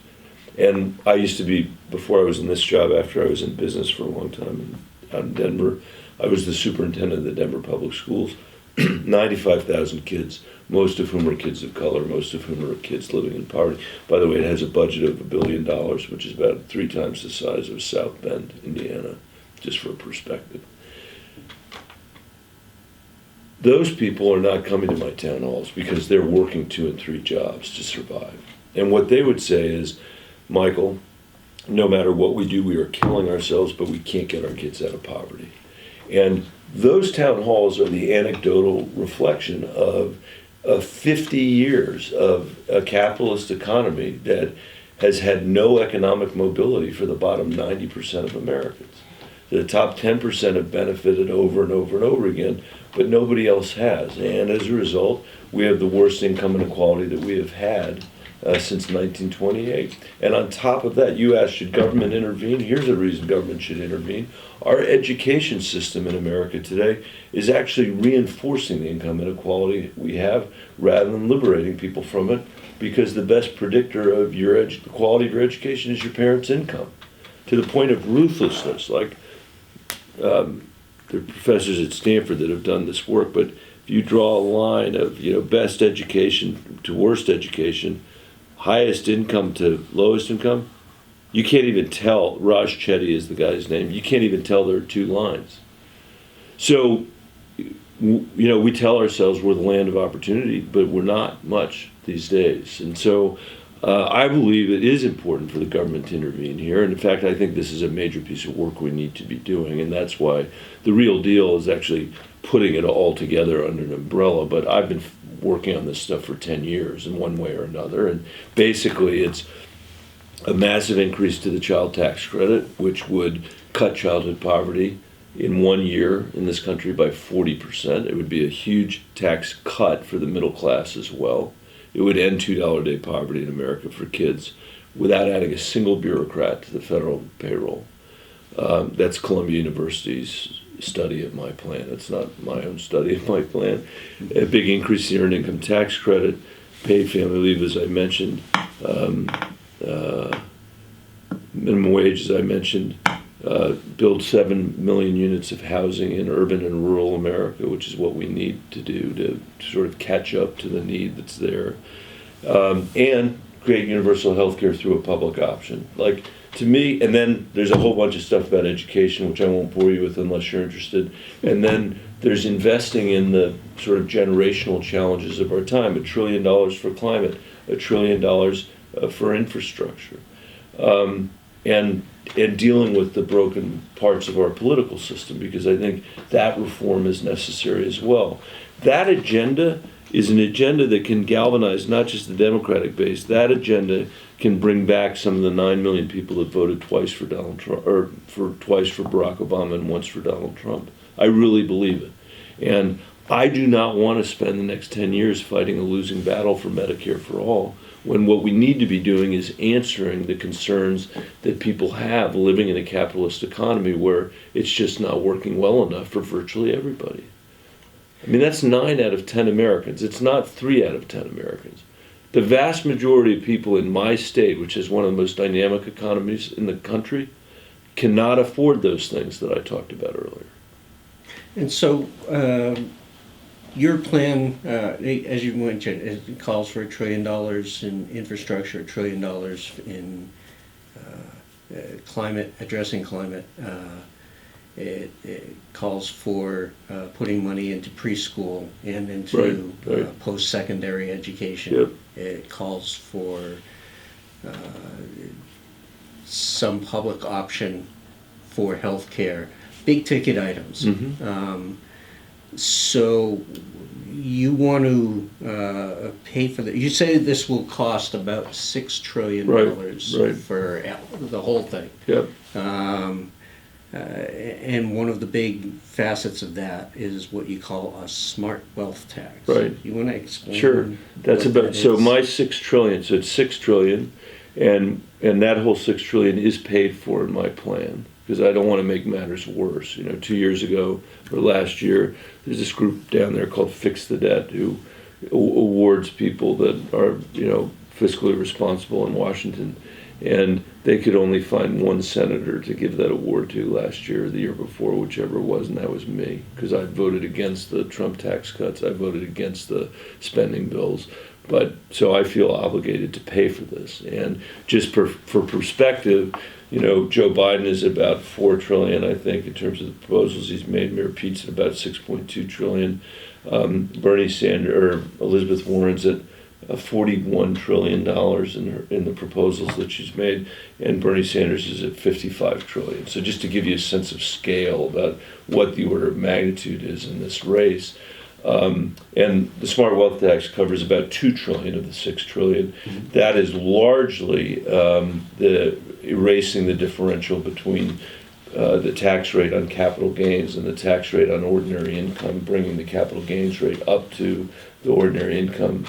And I used to be, before I was in this job, after I was in business for a long time out in Denver, I was the superintendent of the Denver Public Schools. 95,000 kids, most of whom are kids of color, most of whom are kids living in poverty. By the way, it has a budget of $1 billion, which is about 3 times the size of South Bend, Indiana, just for perspective. Those people are not coming to my town halls because they're working 2 and 3 jobs to survive. And what they would say is, Michael, no matter what we do, we are killing ourselves, but we can't get our kids out of poverty. And those town halls are the anecdotal reflection of 50 years of a capitalist economy that has had no economic mobility for the bottom 90% of Americans. The top 10% have benefited over and over and over again, but nobody else has. And as a result, we have the worst income inequality that we have had since 1928. And on top of that, you asked, should government intervene? Here's a reason government should intervene. Our education system in America today is actually reinforcing the income inequality we have rather than liberating people from it, because the best predictor of the quality of your education is your parents' income, to the point of ruthlessness. Like, there are professors at Stanford that have done this work, but if you draw a line of best education to worst education, highest income to lowest income, you can't even tell. Raj Chetty is the guy's name. You can't even tell there are 2 lines. So, we tell ourselves we're the land of opportunity, but we're not much these days. And so I believe it is important for the government to intervene here. And in fact, I think this is a major piece of work we need to be doing. And that's why the real deal is actually putting it all together under an umbrella. But I've been working on this stuff for 10 years in one way or another. And basically it's a massive increase to the child tax credit, which would cut childhood poverty in 1 year in this country by 40%. It would be a huge tax cut for the middle class as well. It would end $2 a day poverty in America for kids without adding a single bureaucrat to the federal payroll. That's Columbia University's study of my plan. It's not my own study of my plan. A big increase in earned income tax credit, paid family leave, as I mentioned, minimum wage, as I mentioned, build 7 million units of housing in urban and rural America, which is what we need to do to sort of catch up to the need that's there, and create universal health care through a public option. Like, to me, and then there's a whole bunch of stuff about education, which I won't bore you with unless you're interested. And then there's investing in the sort of generational challenges of our time, $1 trillion for climate, $1 trillion for infrastructure, and dealing with the broken parts of our political system, because I think that reform is necessary as well. That agenda is an agenda that can galvanize not just the Democratic base. That agenda can bring back some of the 9 million people that voted twice for Donald Trump, or twice for Barack Obama and once for Donald Trump. I really believe it. And I do not want to spend the next 10 years fighting a losing battle for Medicare for all, when what we need to be doing is answering the concerns that people have living in a capitalist economy where it's just not working well enough for virtually everybody. I mean, that's 9 out of 10 Americans. It's not 3 out of 10 Americans. The vast majority of people in my state, which is one of the most dynamic economies in the country, cannot afford those things that I talked about earlier. And so, your plan, as you mentioned, it calls for $1 trillion in infrastructure, $1 trillion in addressing climate. It calls for putting money into preschool and into right. Post-secondary education. Yep. It calls for some public option for health care, big ticket items. Mm-hmm. So you want to pay for that. You say this will cost about $6 trillion right. for the whole thing. Yep. And one of the big facets of that is what you call a smart wealth tax. Right. You want to explain? Sure. That's what about that so is? my $6 trillion. So it's $6 trillion, and that whole $6 trillion is paid for in my plan, because I don't want to make matters worse. 2 years ago or last year, there's this group down there called Fix the Debt, who awards people that are fiscally responsible in Washington. And they could only find one senator to give that award to last year or the year before, whichever it was, and that was me, because I voted against the Trump tax cuts. I voted against the spending bills. But so I feel obligated to pay for this. And just for perspective, Joe Biden is about $4 trillion, I think, in terms of the proposals he's made. Mayor Pete's at about $6.2 trillion. Bernie Sanders or Elizabeth Warren's at $41 trillion in the proposals that she's made, and Bernie Sanders is at $55 trillion. So just to give you a sense of scale about what the order of magnitude is in this race. And the smart wealth tax covers about $2 trillion of the $6 trillion. That is largely the erasing the differential between the tax rate on capital gains and the tax rate on ordinary income, bringing the capital gains rate up to the ordinary income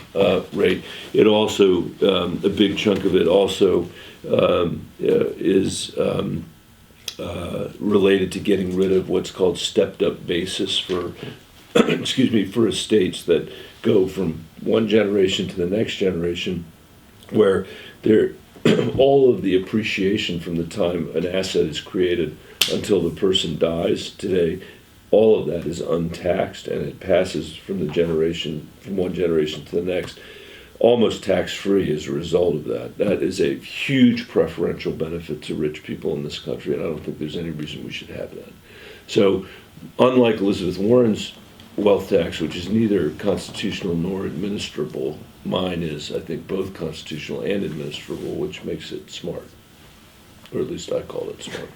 rate. It also, a big chunk of it also is related to getting rid of what's called stepped up basis for for estates that go from one generation to the next generation, where all of the appreciation from the time an asset is created until the person dies today, all of that is untaxed, and it passes from one generation to the next, almost tax-free as a result of that. That is a huge preferential benefit to rich people in this country, and I don't think there's any reason we should have that. So, unlike Elizabeth Warren's wealth tax, which is neither constitutional nor administrable, mine is, I think, both constitutional and administrable, which makes it smart, or at least I call it smart.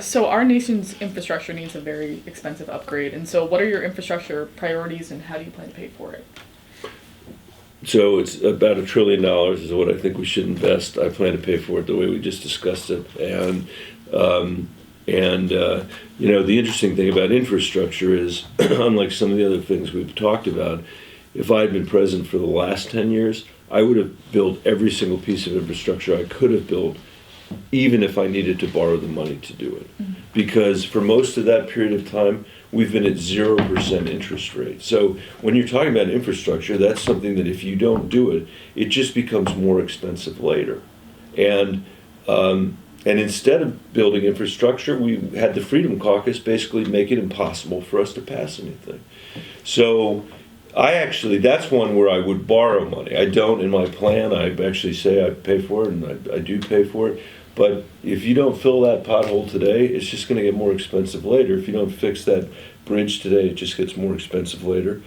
So our nation's infrastructure needs a very expensive upgrade, and so what are your infrastructure priorities, and how do you plan to pay for it? So it's about $1 trillion is what I think we should invest. I plan to pay for it the way we just discussed it, and the interesting thing about infrastructure is, unlike some of the other things we've talked about, if I had been president for the last 10 years, I would have built every single piece of infrastructure I could have built, even if I needed to borrow the money to do it. Mm-hmm. Because for most of that period of time, we've been at 0% interest rate. So when you're talking about infrastructure, that's something that if you don't do it, it just becomes more expensive later. And instead of building infrastructure, we had the Freedom Caucus basically make it impossible for us to pass anything. So that's one where I would borrow money. I don't in my plan. I actually say I pay for it, and I do pay for it. But if you don't fill that pothole today, it's just going to get more expensive later. If you don't fix that bridge today, it just gets more expensive later.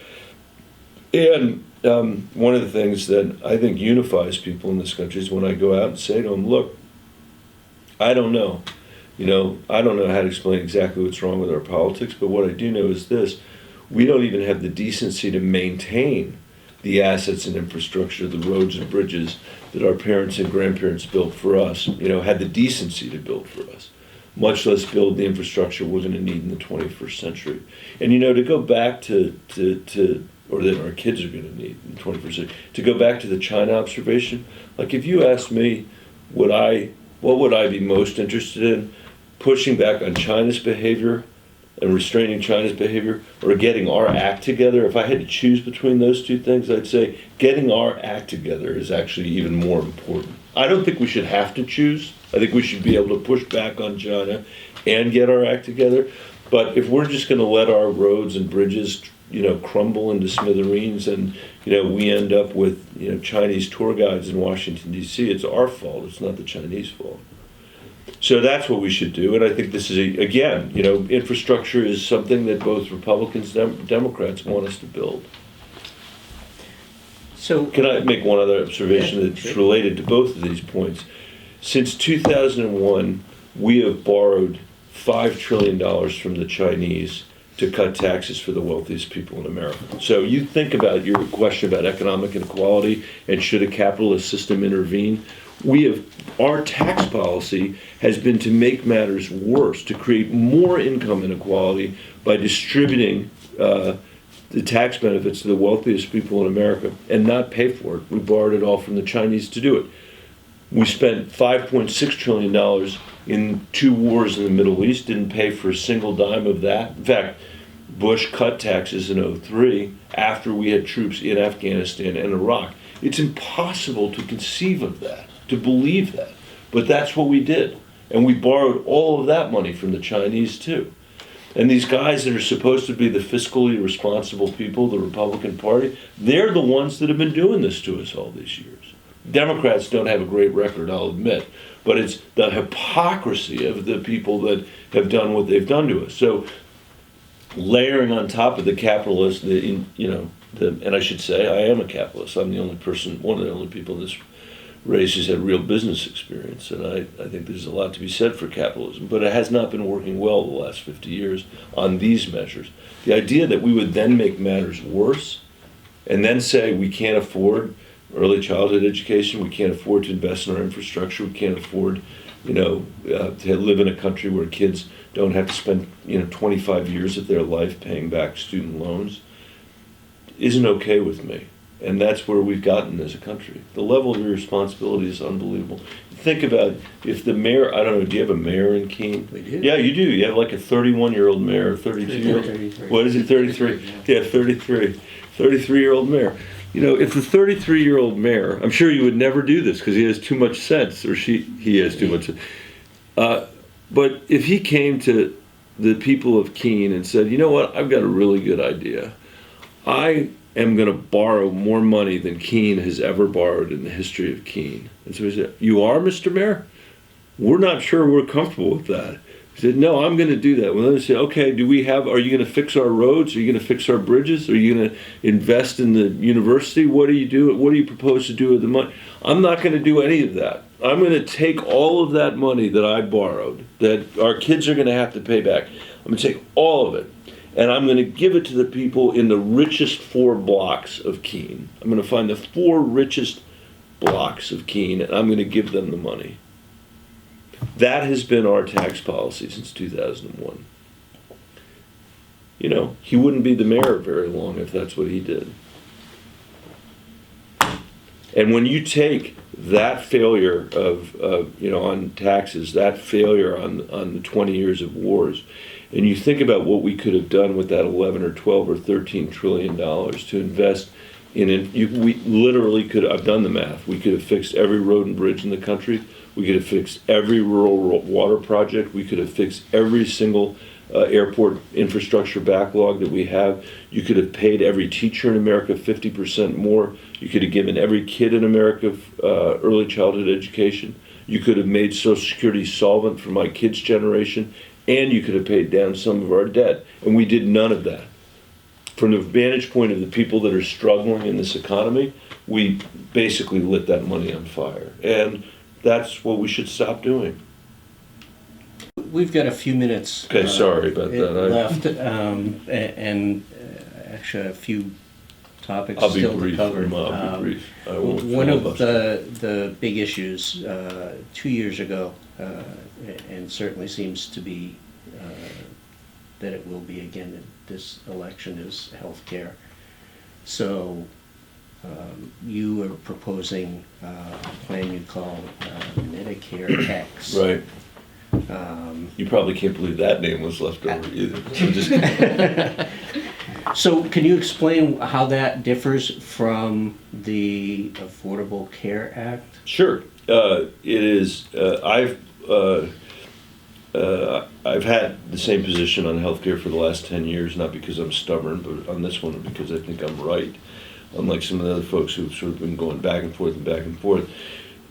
And one of the things that I think unifies people in this country is when I go out and say to them, look, I don't know. I don't know how to explain exactly what's wrong with our politics, but what I do know is this. We don't even have the decency to maintain the assets and infrastructure, the roads and bridges that our parents and grandparents built for us, had the decency to build for us, much less build the infrastructure we're going to need in the 21st century. And, to go back to or that our kids are going to need in the 21st century, to go back to the China observation, like if you asked me what would I be most interested in, pushing back on China's behavior and restraining China's behavior, or getting our act together? If I had to choose between those two things, I'd say getting our act together is actually even more important. I don't think we should have to choose. I think we should be able to push back on China and get our act together. But if we're just going to let our roads and bridges, crumble into smithereens, and we end up with Chinese tour guides in Washington D.C., it's our fault. It's not the Chinese fault. So that's what we should do, and I think this is infrastructure is something that both Republicans and Democrats want us to build. So can I make one other observation that's related to both of these points? Since 2001, we have borrowed $5 trillion from the Chinese to cut taxes for the wealthiest people in America. So you think about your question about economic inequality and should a capitalist system intervene. Our tax policy has been to make matters worse, to create more income inequality by distributing the tax benefits to the wealthiest people in America and not pay for it. We borrowed it all from the Chinese to do it. We spent $5.6 trillion in 2 wars in the Middle East, didn't pay for a single dime of that. In fact, Bush cut taxes in 2003 after we had troops in Afghanistan and Iraq. It's impossible to conceive of that, to believe that. But that's what we did. And we borrowed all of that money from the Chinese too. And these guys that are supposed to be the fiscally responsible people, the Republican Party, they're the ones that have been doing this to us all these years. Democrats don't have a great record, I'll admit, but it's the hypocrisy of the people that have done what they've done to us. So layering on top of the capitalist, and I should say I am a capitalist. I'm the only person, one of the only people in this race who's had real business experience, and I think there's a lot to be said for capitalism, but it has not been working well the last 50 years on these measures. The idea that we would then make matters worse and then say we can't afford early childhood education, we can't afford to invest in our infrastructure, we can't afford to live in a country where kids don't have to spend 25 years of their life paying back student loans, isn't okay with me. And that's where we've gotten as a country. The level of irresponsibility is unbelievable. Think about if the mayor, I don't know, do you have a mayor in Keene? We do. Yeah, you do. You have like a 31-year-old mayor, 32-year-old. 33. What is it, 33? Yeah, 33. 33-year-old mayor. If the 33-year-old mayor, I'm sure he would never do this because he has too much sense, or he has too much sense. But if he came to the people of Keene and said, you know what, I've got a really good idea. I am going to borrow more money than Keene has ever borrowed in the history of Keene. And so he said, you are, Mr. Mayor? We're not sure we're comfortable with that. He said, no, I'm going to do that. Well, then they said, okay, are you going to fix our roads? Are you going to fix our bridges? Are you going to invest in the university? What do you do? What do you propose to do with the money? I'm not going to do any of that. I'm going to take all of that money that I borrowed, that our kids are going to have to pay back. I'm going to take all of it, and I'm going to give it to the people in the richest 4 blocks of Keene. I'm going to find the 4 richest blocks of Keene, and I'm going to give them the money. That has been our tax policy since 2001. He wouldn't be the mayor very long if that's what he did. And when you take that failure on taxes, that failure on the 20 years of wars, and you think about what we could have done with that 11 or 12 or 13 trillion dollars to invest in it, we literally could. I've done the math. We could have fixed every road and bridge in the country. We could have fixed every rural water project. We could have fixed every single airport infrastructure backlog that we have. You could have paid every teacher in America 50% more. You could have given every kid in America early childhood education. You could have made Social Security solvent for my kids' generation, and you could have paid down some of our debt. And we did none of that. From the vantage point of the people that are struggling in this economy, we basically lit that money on fire. And that's what we should stop doing. We've got a few minutes. Okay, sorry about that. Left, and actually a few topics I'll be still brief. to cover. I'll be brief. I won't One of filibuster. the big issues 2 years ago, and certainly seems to be that it will be again in this election, is health care. So you are proposing a plan you call Medicare X. Right. You probably can't believe that name was left over either. I'm just kidding. So can you explain how that differs from the Affordable Care Act? Sure. It is. I've had the same position on healthcare for the last 10 years, not because I'm stubborn, but on this one because I think I'm right. Unlike some of the other folks who've sort of been going back and forth and back and forth.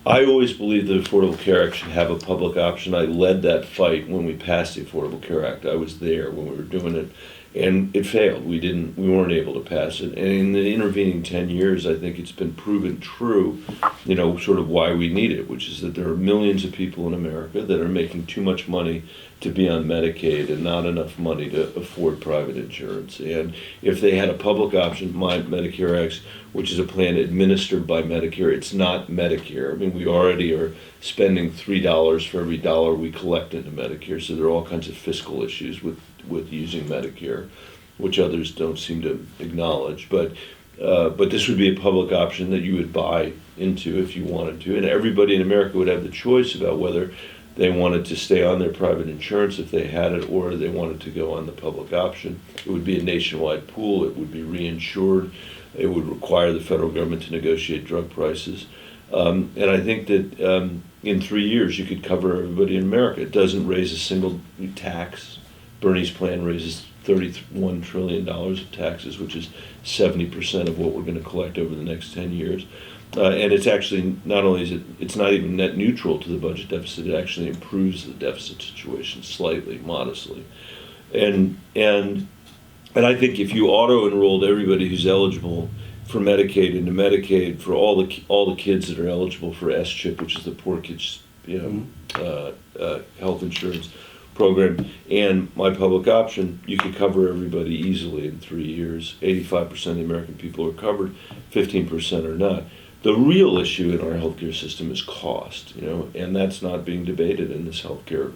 I always believed that Affordable Care Act should have a public option. I led that fight when we passed the Affordable Care Act. I was there when we were doing it, and it failed. We weren't able to pass it. And in the intervening 10 years, I think it's been proven true, sort of why we need it, which is that there are millions of people in America that are making too much money to be on Medicaid and not enough money to afford private insurance. And if they had a public option, my Medicare X, which is a plan administered by Medicare, it's not Medicare. I mean, we already are spending $3 for every dollar we collect into Medicare, so there are all kinds of fiscal issues with using Medicare, which others don't seem to acknowledge. But this would be a public option that you would buy into if you wanted to, and everybody in America would have the choice about whether they wanted to stay on their private insurance if they had it, or they wanted to go on the public option. It would be a nationwide pool. It would be reinsured. It would require the federal government to negotiate drug prices. And I think that in 3 years you could cover everybody in America. It doesn't raise a single tax. Bernie's plan raises $31 trillion of taxes, which is 70% of what we're going to collect over the next 10 years. And it's actually, not only is it's not even net neutral to the budget deficit, it actually improves the deficit situation slightly, modestly. And I think if you auto-enrolled everybody who's eligible for Medicaid into Medicaid, for all the kids that are eligible for S-CHIP, which is the Poor Kids Health Insurance Program, and My Public Option, you could cover everybody easily in 3 years. 85% of the American people are covered, 15% are not. The real issue in our healthcare system is cost, and that's not being debated in this healthcare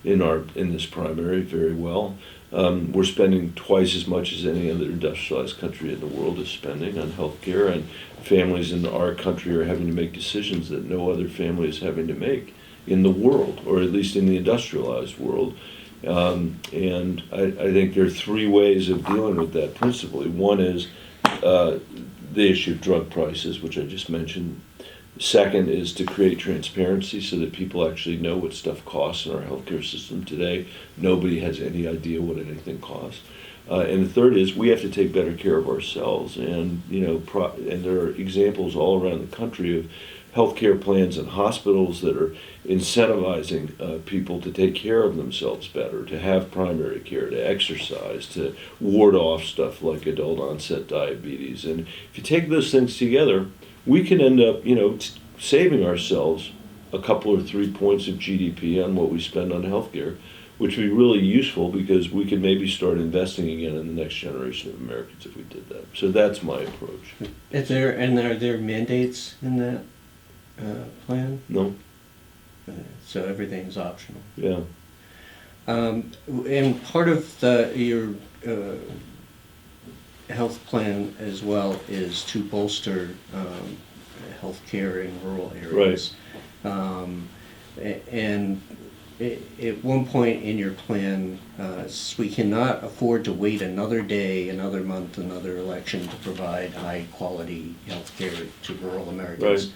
in this primary very well. We're spending twice as much as any other industrialized country in the world is spending on healthcare, and families in our country are having to make decisions that no other family is having to make in the world, or at least in the industrialized world. And I think there are three ways of dealing with that principally. One is the issue of drug prices, which I just mentioned. Second is to create transparency so that people actually know what stuff costs in our healthcare system today. Nobody has any idea what anything costs. And the third is we have to take better care of ourselves. And and there are examples all around the country of healthcare plans and hospitals that are incentivizing people to take care of themselves better, to have primary care, to exercise, to ward off stuff like adult onset diabetes. And if you take those things together, we can end up, saving ourselves a couple or 3 points of GDP on what we spend on healthcare, which would be really useful because we could maybe start investing again in the next generation of Americans if we did that. So that's my approach. Are there mandates in that plan? No? So everything's optional. Yeah. And part of your health plan as well is to bolster healthcare in rural areas. Right. And at one point in your plan, we cannot afford to wait another day, another month, another election to provide high-quality healthcare to rural Americans. Right.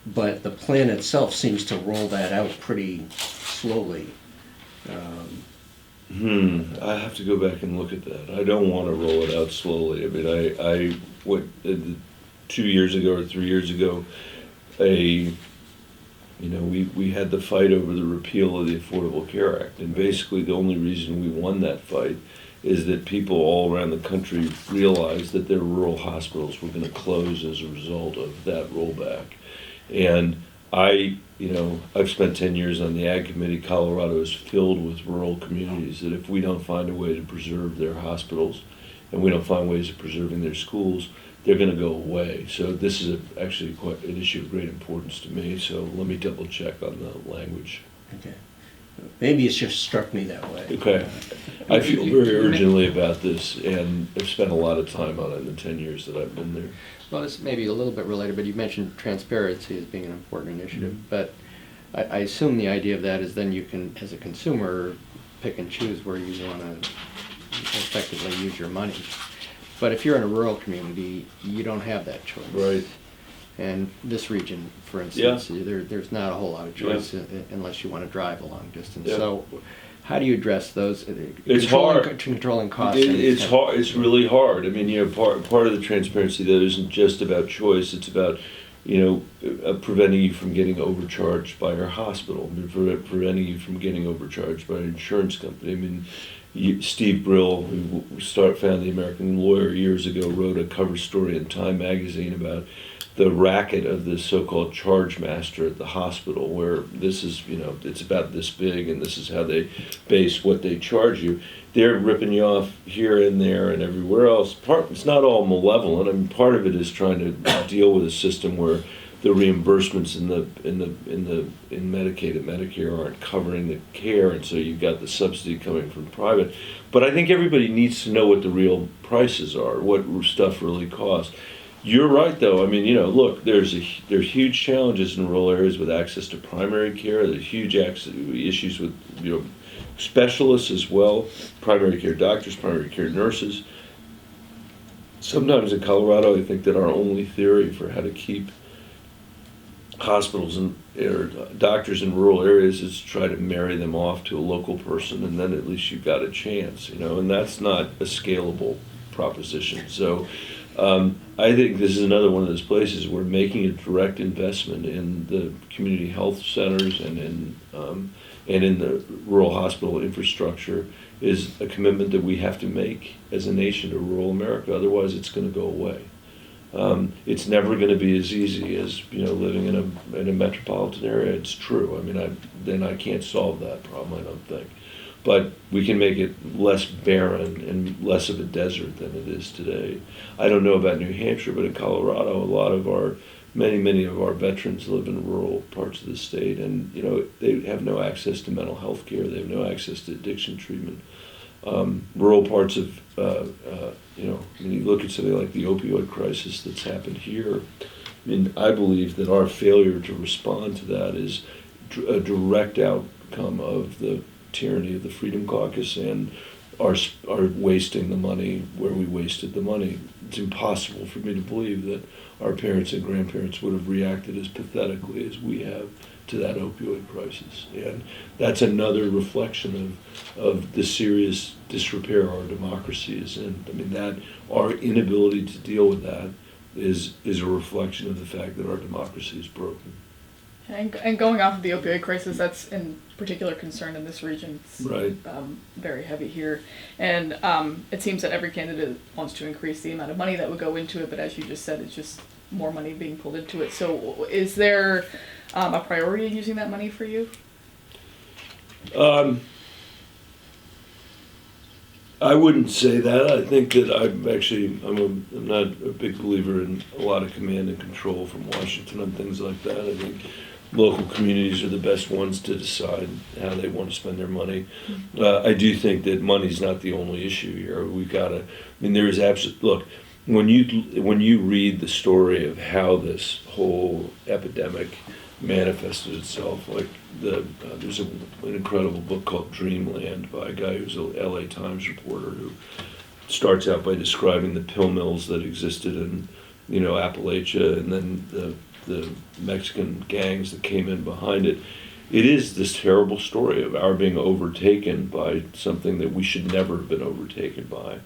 But the plan itself seems to roll that out pretty slowly. I have to go back and look at that. I don't want to roll it out slowly. I mean, what 2 years ago or 3 years ago, we had the fight over the repeal of the Affordable Care Act, and basically the only reason we won that fight is that people all around the country realized that their rural hospitals were going to close as a result of that rollback. And I've spent 10 years on the Ag Committee. Colorado is filled with rural communities that if we don't find a way to preserve their hospitals and we don't find ways of preserving their schools, they're going to go away. So this is actually quite an issue of great importance to me. So let me double check on the language. Okay. Maybe it's just struck me that way. Okay. I feel very urgently about this, and I've spent a lot of time on it in the 10 years that I've been there. Well, this may be a little bit related, but you mentioned transparency as being an important initiative. Mm-hmm. But I assume the idea of that is then you can, as a consumer, pick and choose where you want to effectively use your money. But if you're in a rural community, you don't have that choice. Right. And this region, for instance, there's not a whole lot of choice unless you want to drive a long distance. Yeah. So how do you address those? It's hard. Controlling costs. It's hard. It's really hard. I mean, part of the transparency that isn't just about choice. It's about, preventing you from getting overcharged by your hospital, preventing you from getting overcharged by an insurance company. I mean, Steve Brill, who founded the American Lawyer years ago, wrote a cover story in Time magazine about the racket of this so-called charge master at the hospital, where this is, it's about this big, and this is how they base what they charge you. They're ripping you off here and there and everywhere else. It's not all malevolent. I mean, part of it is trying to deal with a system where the reimbursements in Medicaid and Medicare aren't covering the care, and so you've got the subsidy coming from private. But I think everybody needs to know what the real prices are, what stuff really costs. You're right, though. I mean, look, there's huge challenges in rural areas with access to primary care. There's huge issues with specialists as well, primary care doctors, primary care nurses. Sometimes in Colorado, I think that our only theory for how to keep hospitals and or doctors in rural areas is to try to marry them off to a local person, and then at least you've got a chance, and that's not a scalable proposition. So I think this is another one of those places where making a direct investment in the community health centers and in the rural hospital infrastructure is a commitment that we have to make as a nation to rural America. Otherwise, it's going to go away. It's never going to be as easy as living in a metropolitan area. It's true. I mean, I can't solve that problem, I don't think. But we can make it less barren and less of a desert than it is today. I don't know about New Hampshire, but in Colorado, many of our veterans live in rural parts of the state, and they have no access to mental health care. They have no access to addiction treatment. Rural parts of when you look at something like the opioid crisis that's happened here, I mean, I believe that our failure to respond to that is a direct outcome of the tyranny of the Freedom Caucus and our wasting the money where we wasted the money. It's impossible for me to believe that our parents and grandparents would have reacted as pathetically as we have to that opioid crisis. And that's another reflection of the serious disrepair our democracy is in. I mean, that our inability to deal with that is a reflection of the fact that our democracy is broken. And going off of the opioid crisis, that's in particular concern in this region. It's right. Very heavy here. And it seems that every candidate wants to increase the amount of money that would go into it, but as you just said, it's just more money being pulled into it. So is there a priority in using that money for you? I wouldn't say that. I think that I'm not a big believer in a lot of command and control from Washington on things like that. I think local communities are the best ones to decide how they want to spend their money. I do think that money's not the only issue here. There is look, when you read the story of how this whole epidemic manifested itself, like there's an incredible book called Dreamland by a guy who's a LA Times reporter who starts out by describing the pill mills that existed in Appalachia, and then the Mexican gangs that came in behind it. It is this terrible story of our being overtaken by something that we should never have been overtaken by.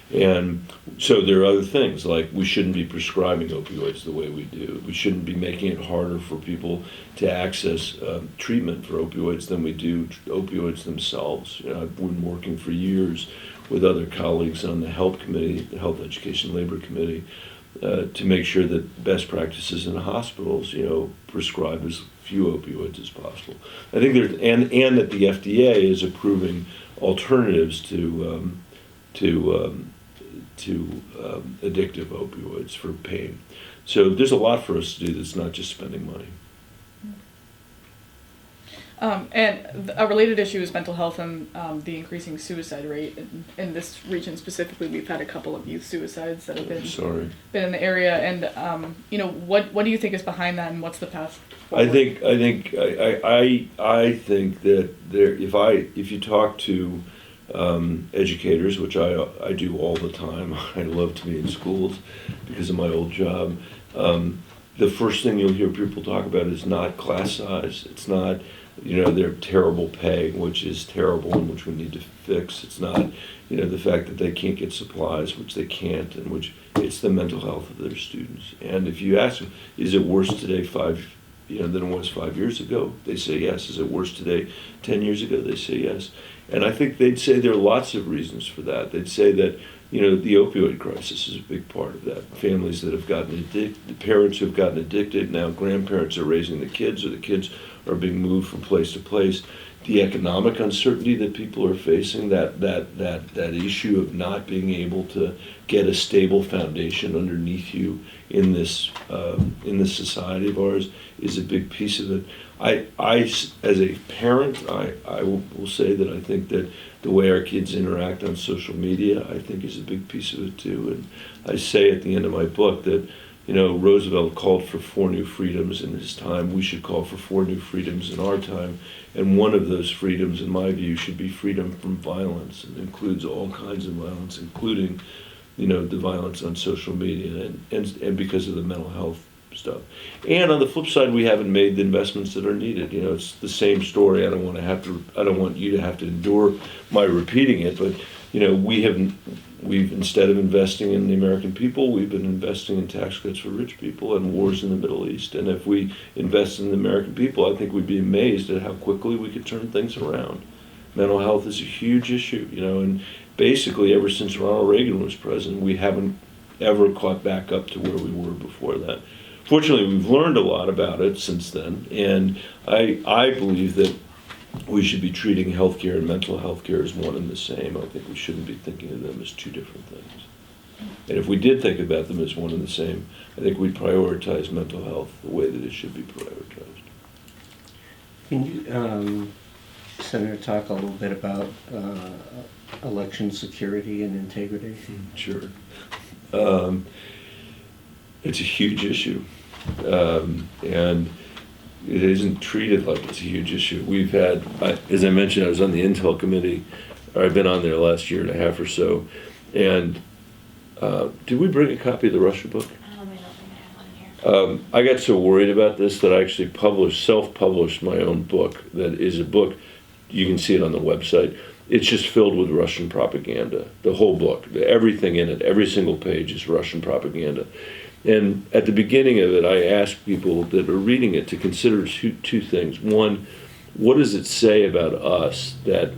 And so there are other things, like we shouldn't be prescribing opioids the way we do. We shouldn't be making it harder for people to access treatment for opioids than we do opioids themselves. I've been working for years with other colleagues on the Health Committee, the Health Education Labor Committee, to make sure that best practices in hospitals, prescribe as few opioids as possible. I think and that the FDA is approving alternatives to addictive opioids for pain. So there's a lot for us to do that's not just spending money. And a related issue is mental health and the increasing suicide rate. In this region specifically, we've had a couple of youth suicides that have been in the area. And what do you think is behind that, and what's the path forward? I think that if you talk to educators, which I do all the time. I love to be in schools because of my old job. The first thing you'll hear people talk about is not class size. It's not, their terrible pay, which is terrible and which we need to fix. It's not, the fact that they can't get supplies, which they can't, and which it's the mental health of their students. And if you ask them, is it worse today than it was 5 years ago? They say yes. Is it worse today 10 years ago? They say yes. And I think they'd say there are lots of reasons for that. They'd say that, the opioid crisis is a big part of that. Families that have gotten addicted, parents who have gotten addicted, now grandparents are raising the kids, or the kids are being moved from place to place. The economic uncertainty that people are facing, that issue of not being able to get a stable foundation underneath you in this society of ours is a big piece of it. I as a parent, I will say that I think that the way our kids interact on social media, I think, is a big piece of it too. And I say at the end of my book that, Roosevelt called for 4 new freedoms in his time. We should call for 4 new freedoms in our time. And one of those freedoms, in my view, should be freedom from violence. It includes all kinds of violence, including the violence on social media and because of the mental health stuff. And on the flip side, we haven't made the investments that are needed. It's the same story. I don't want you to have to endure my repeating it, but we've instead of investing in the American people, we've been investing in tax cuts for rich people and wars in the Middle East. And if we invest in the American people, I think we'd be amazed at how quickly we could turn things around. Mental health is a huge issue, and basically ever since Ronald Reagan was president, we haven't ever caught back up to where we were before that. Fortunately, we've learned a lot about it since then, and I believe that we should be treating healthcare and mental health care as one and the same. I think we shouldn't be thinking of them as two different things. And if we did think about them as one and the same, I think we'd prioritize mental health the way that it should be prioritized. Can you, Senator, talk a little bit about election security and integrity? Sure. It's a huge issue. And it isn't treated like it's a huge issue. We've had, as I mentioned, I was on the Intel committee, or I've been on there the last year and a half or so, and did we bring a copy of the Russia book? I don't think I have one here. I got so worried about this that I actually self-published my own book that is a book, you can see it on the website. It's just filled with Russian propaganda, the whole book, everything in it, every single page is Russian propaganda. And at the beginning of it, I asked people that are reading it to consider two things. One, what does it say about us that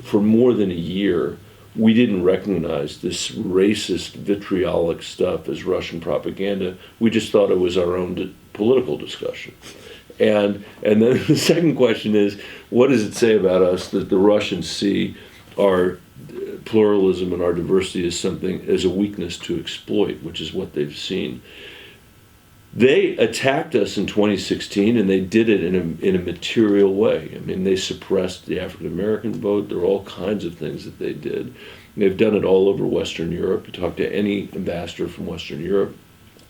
for more than a year, we didn't recognize this racist, vitriolic stuff as Russian propaganda? We just thought it was our own political discussion. And then the second question is, what does it say about us that the Russians see our pluralism and our diversity as a weakness to exploit, which is what they've seen. They attacked us in 2016, and they did it in a material way. I mean, they suppressed the African American vote. There are all kinds of things that they did. They've done it all over Western Europe. You talk to any ambassador from Western Europe,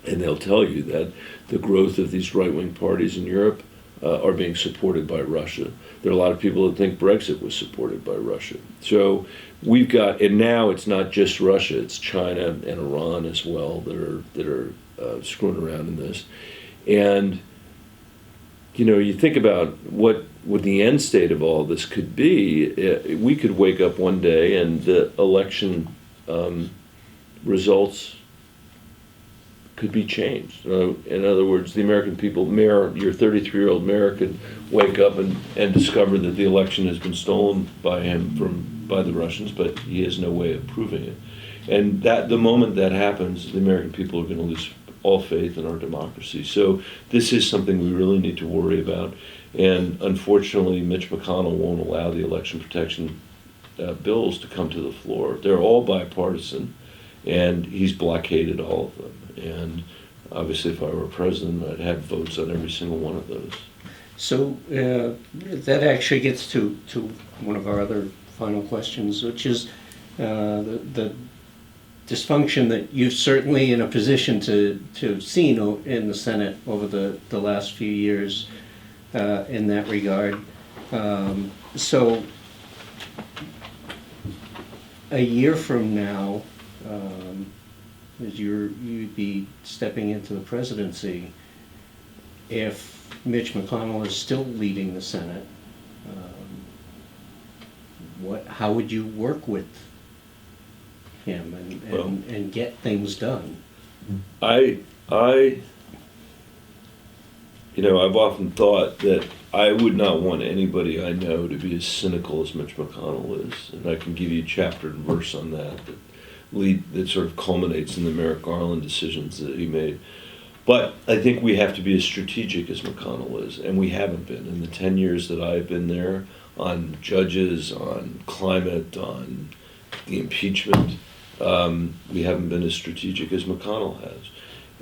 and they'll tell you that the growth of these right-wing parties in Europe are being supported by Russia. There are a lot of people that think Brexit was supported by Russia. So we've got, and now it's not just Russia, it's China and Iran as well that are screwing around in this. And you think about what the end state of all this could be. We could wake up one day and the election results could be changed. In other words, the American people, your 33-year-old mayor could wake up and discover that the election has been stolen by him by the Russians, but he has no way of proving it. And the moment that happens, the American people are going to lose all faith in our democracy. So this is something we really need to worry about. And unfortunately, Mitch McConnell won't allow the election protection bills to come to the floor. They're all bipartisan, and he's blockaded all of them. And obviously, if I were president, I'd have votes on every single one of those. So that actually gets to one of our other final questions, which is the dysfunction that you've certainly in a position to have seen in the Senate over the last few years in that regard. So a year from now, as you'd be stepping into the presidency, if Mitch McConnell is still leading the Senate, how would you work with him and get things done? I've often thought that I would not want anybody I know to be as cynical as Mitch McConnell is, and I can give you chapter and verse on that sort of culminates in the Merrick Garland decisions that he made. But I think we have to be as strategic as McConnell is, and we haven't been. In the 10 years that I've been there, on judges, on climate, on the impeachment, we haven't been as strategic as McConnell has.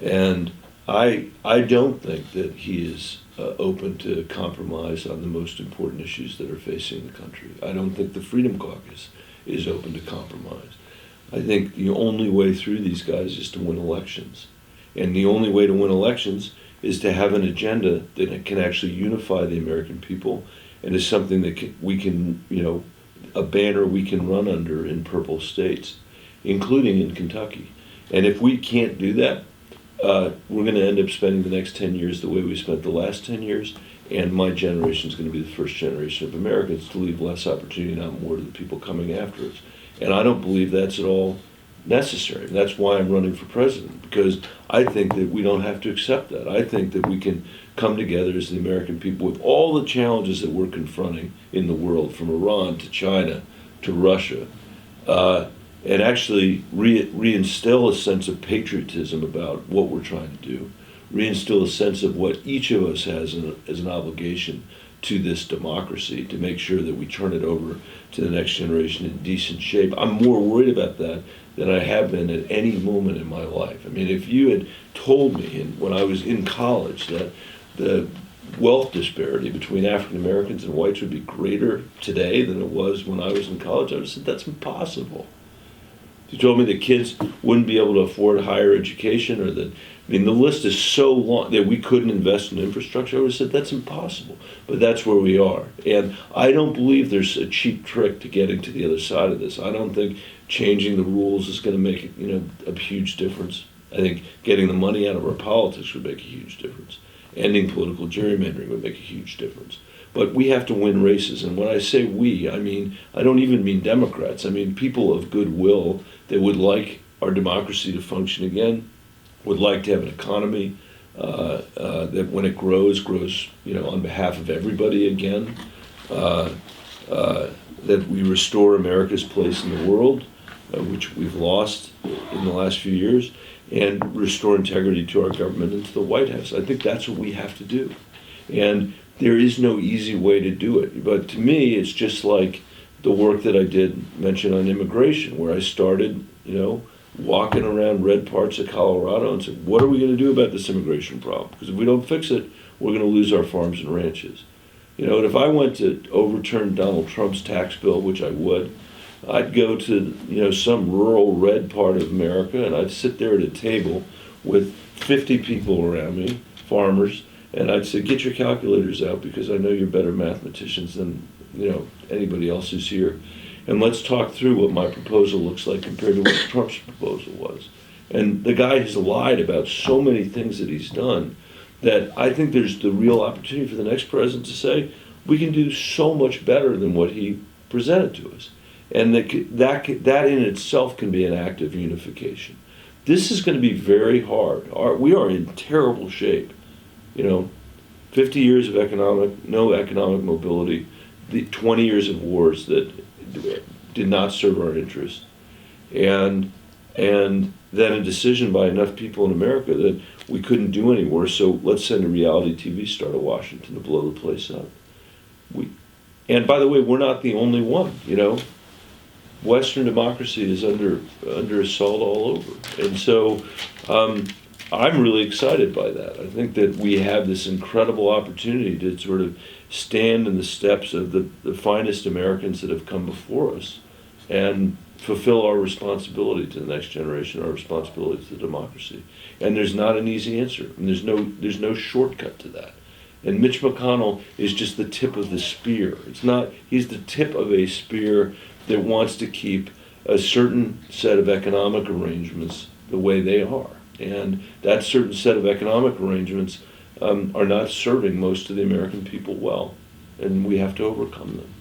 And I don't think that he is open to compromise on the most important issues that are facing the country. I don't think the Freedom Caucus is open to compromise. I think the only way through these guys is to win elections. And the only way to win elections is to have an agenda that can actually unify the American people, and is something that we can, a banner we can run under in purple states. including in Kentucky. And if we can't do that, we're going to end up spending the next 10 years the way we spent the last 10 years, and my generation is going to be the first generation of Americans to leave less opportunity, not more, to the people coming after us. And I don't believe that's at all necessary. That's why I'm running for president, because I think that we don't have to accept that. I think that we can come together as the American people with all the challenges that we're confronting in the world, from Iran to China to Russia, and actually reinstill a sense of patriotism about what we're trying to do, reinstill a sense of what each of us has as an obligation to this democracy, to make sure that we turn it over to the next generation in decent shape. I'm more worried about that than I have been at any moment in my life. I mean, if you had told me when I was in college that the wealth disparity between African Americans and whites would be greater today than it was when I was in college, I would have said, that's impossible. If you told me that kids wouldn't be able to afford higher education, or that, I mean, the list is so long that we couldn't invest in infrastructure, I would have said that's impossible. But that's where we are. And I don't believe there's a cheap trick to getting to the other side of this. I don't think changing the rules is going to make a huge difference. I think getting the money out of our politics would make a huge difference. Ending political gerrymandering would make a huge difference. But we have to win races. And when I say we, I mean, I don't even mean Democrats. I mean people of goodwill that would like our democracy to function again, would like to have an economy that when it grows on behalf of everybody again, that we restore America's place in the world, which we've lost in the last few years, and restore integrity to our government and to the White House. I think that's what we have to do. And there is no easy way to do it. But to me, it's just like the work that I did mention on immigration, where I started, walking around red parts of Colorado and said, what are we going to do about this immigration problem? Because if we don't fix it, we're going to lose our farms and ranches. And if I went to overturn Donald Trump's tax bill, which I would, I'd go to, some rural red part of America, and I'd sit there at a table with 50 people around me, farmers, and I'd say, get your calculators out, because I know you're better mathematicians than, anybody else who's here. And let's talk through what my proposal looks like compared to what Trump's proposal was. And the guy has lied about so many things that he's done that I think there's the real opportunity for the next president to say, we can do so much better than what he presented to us. And that in itself can be an act of unification. This is going to be very hard. We are in terrible shape. 50 years of no economic mobility, the 20 years of wars that did not serve our interest, and then a decision by enough people in America that we couldn't do any worse, so let's send a reality TV star to Washington to blow the place up. And by the way, we're not the only one, Western democracy is under assault all over. And so I'm really excited by that. I think that we have this incredible opportunity to sort of stand in the steps of the finest Americans that have come before us and fulfill our responsibility to the next generation, our responsibility to democracy. And there's not an easy answer. And there's no shortcut to that. And Mitch McConnell is just the tip of the spear. He's the tip of a spear that wants to keep a certain set of economic arrangements the way they are. And that certain set of economic arrangements are not serving most of the American people well. And we have to overcome them.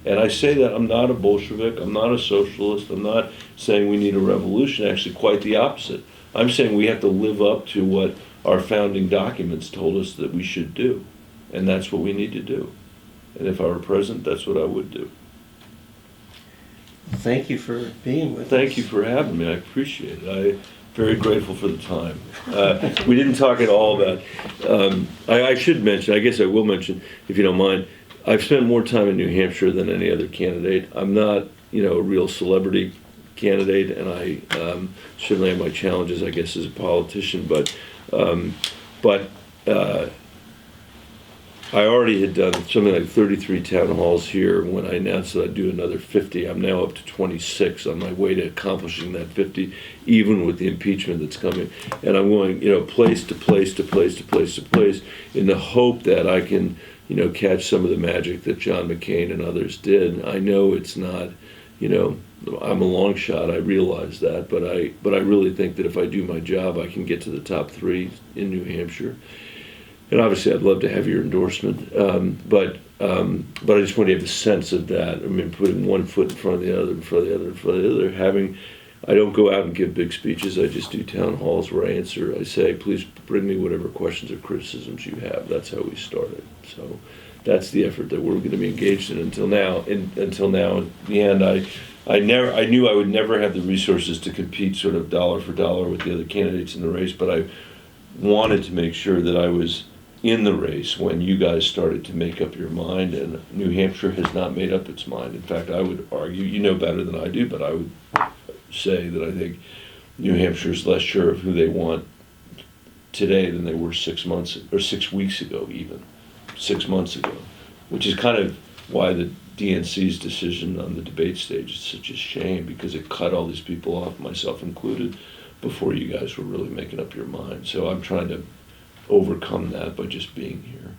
And I say that I'm not a Bolshevik, I'm not a socialist, I'm not saying we need a revolution, actually quite the opposite. I'm saying we have to live up to what our founding documents told us that we should do. And that's what we need to do. And if I were president, that's what I would do. Thank you for being with us. Thank you for having me. I appreciate it. I'm very grateful for the time. We didn't talk at all about, I should mention, I guess I will mention, if you don't mind, I've spent more time in New Hampshire than any other candidate. I'm not, a real celebrity candidate, and I certainly have my challenges, I guess, as a politician, but I already had done something like 33 town halls here. When I announced that I'd do another 50, I'm now up to 26 on my way to accomplishing that 50, even with the impeachment that's coming. And I'm going, place to place to place to place to place in the hope that I can, catch some of the magic that John McCain and others did. I know it's not, I'm a long shot. I realize that, but I really think that if I do my job, I can get to the top 3 in New Hampshire. And obviously, I'd love to have your endorsement, but I just want to have a sense of that. I mean, putting one foot in front of the other, in front of the other, in front of the other. I don't go out and give big speeches. I just do town halls where I say, please bring me whatever questions or criticisms you have. That's how we started. So that's the effort that we're going to be engaged in until now. In the end, I knew I would never have the resources to compete sort of dollar for dollar with the other candidates in the race, but I wanted to make sure that I was in the race when you guys started to make up your mind, and New Hampshire has not made up its mind. In fact, I would argue, you know better than I do, but I would say that I think New Hampshire is less sure of who they want today than they were 6 weeks ago, even 6 months ago, which is kind of why the DNC's decision on the debate stage is such a shame, because it cut all these people off, myself included, before you guys were really making up your mind. So I'm trying to overcome that by just being here.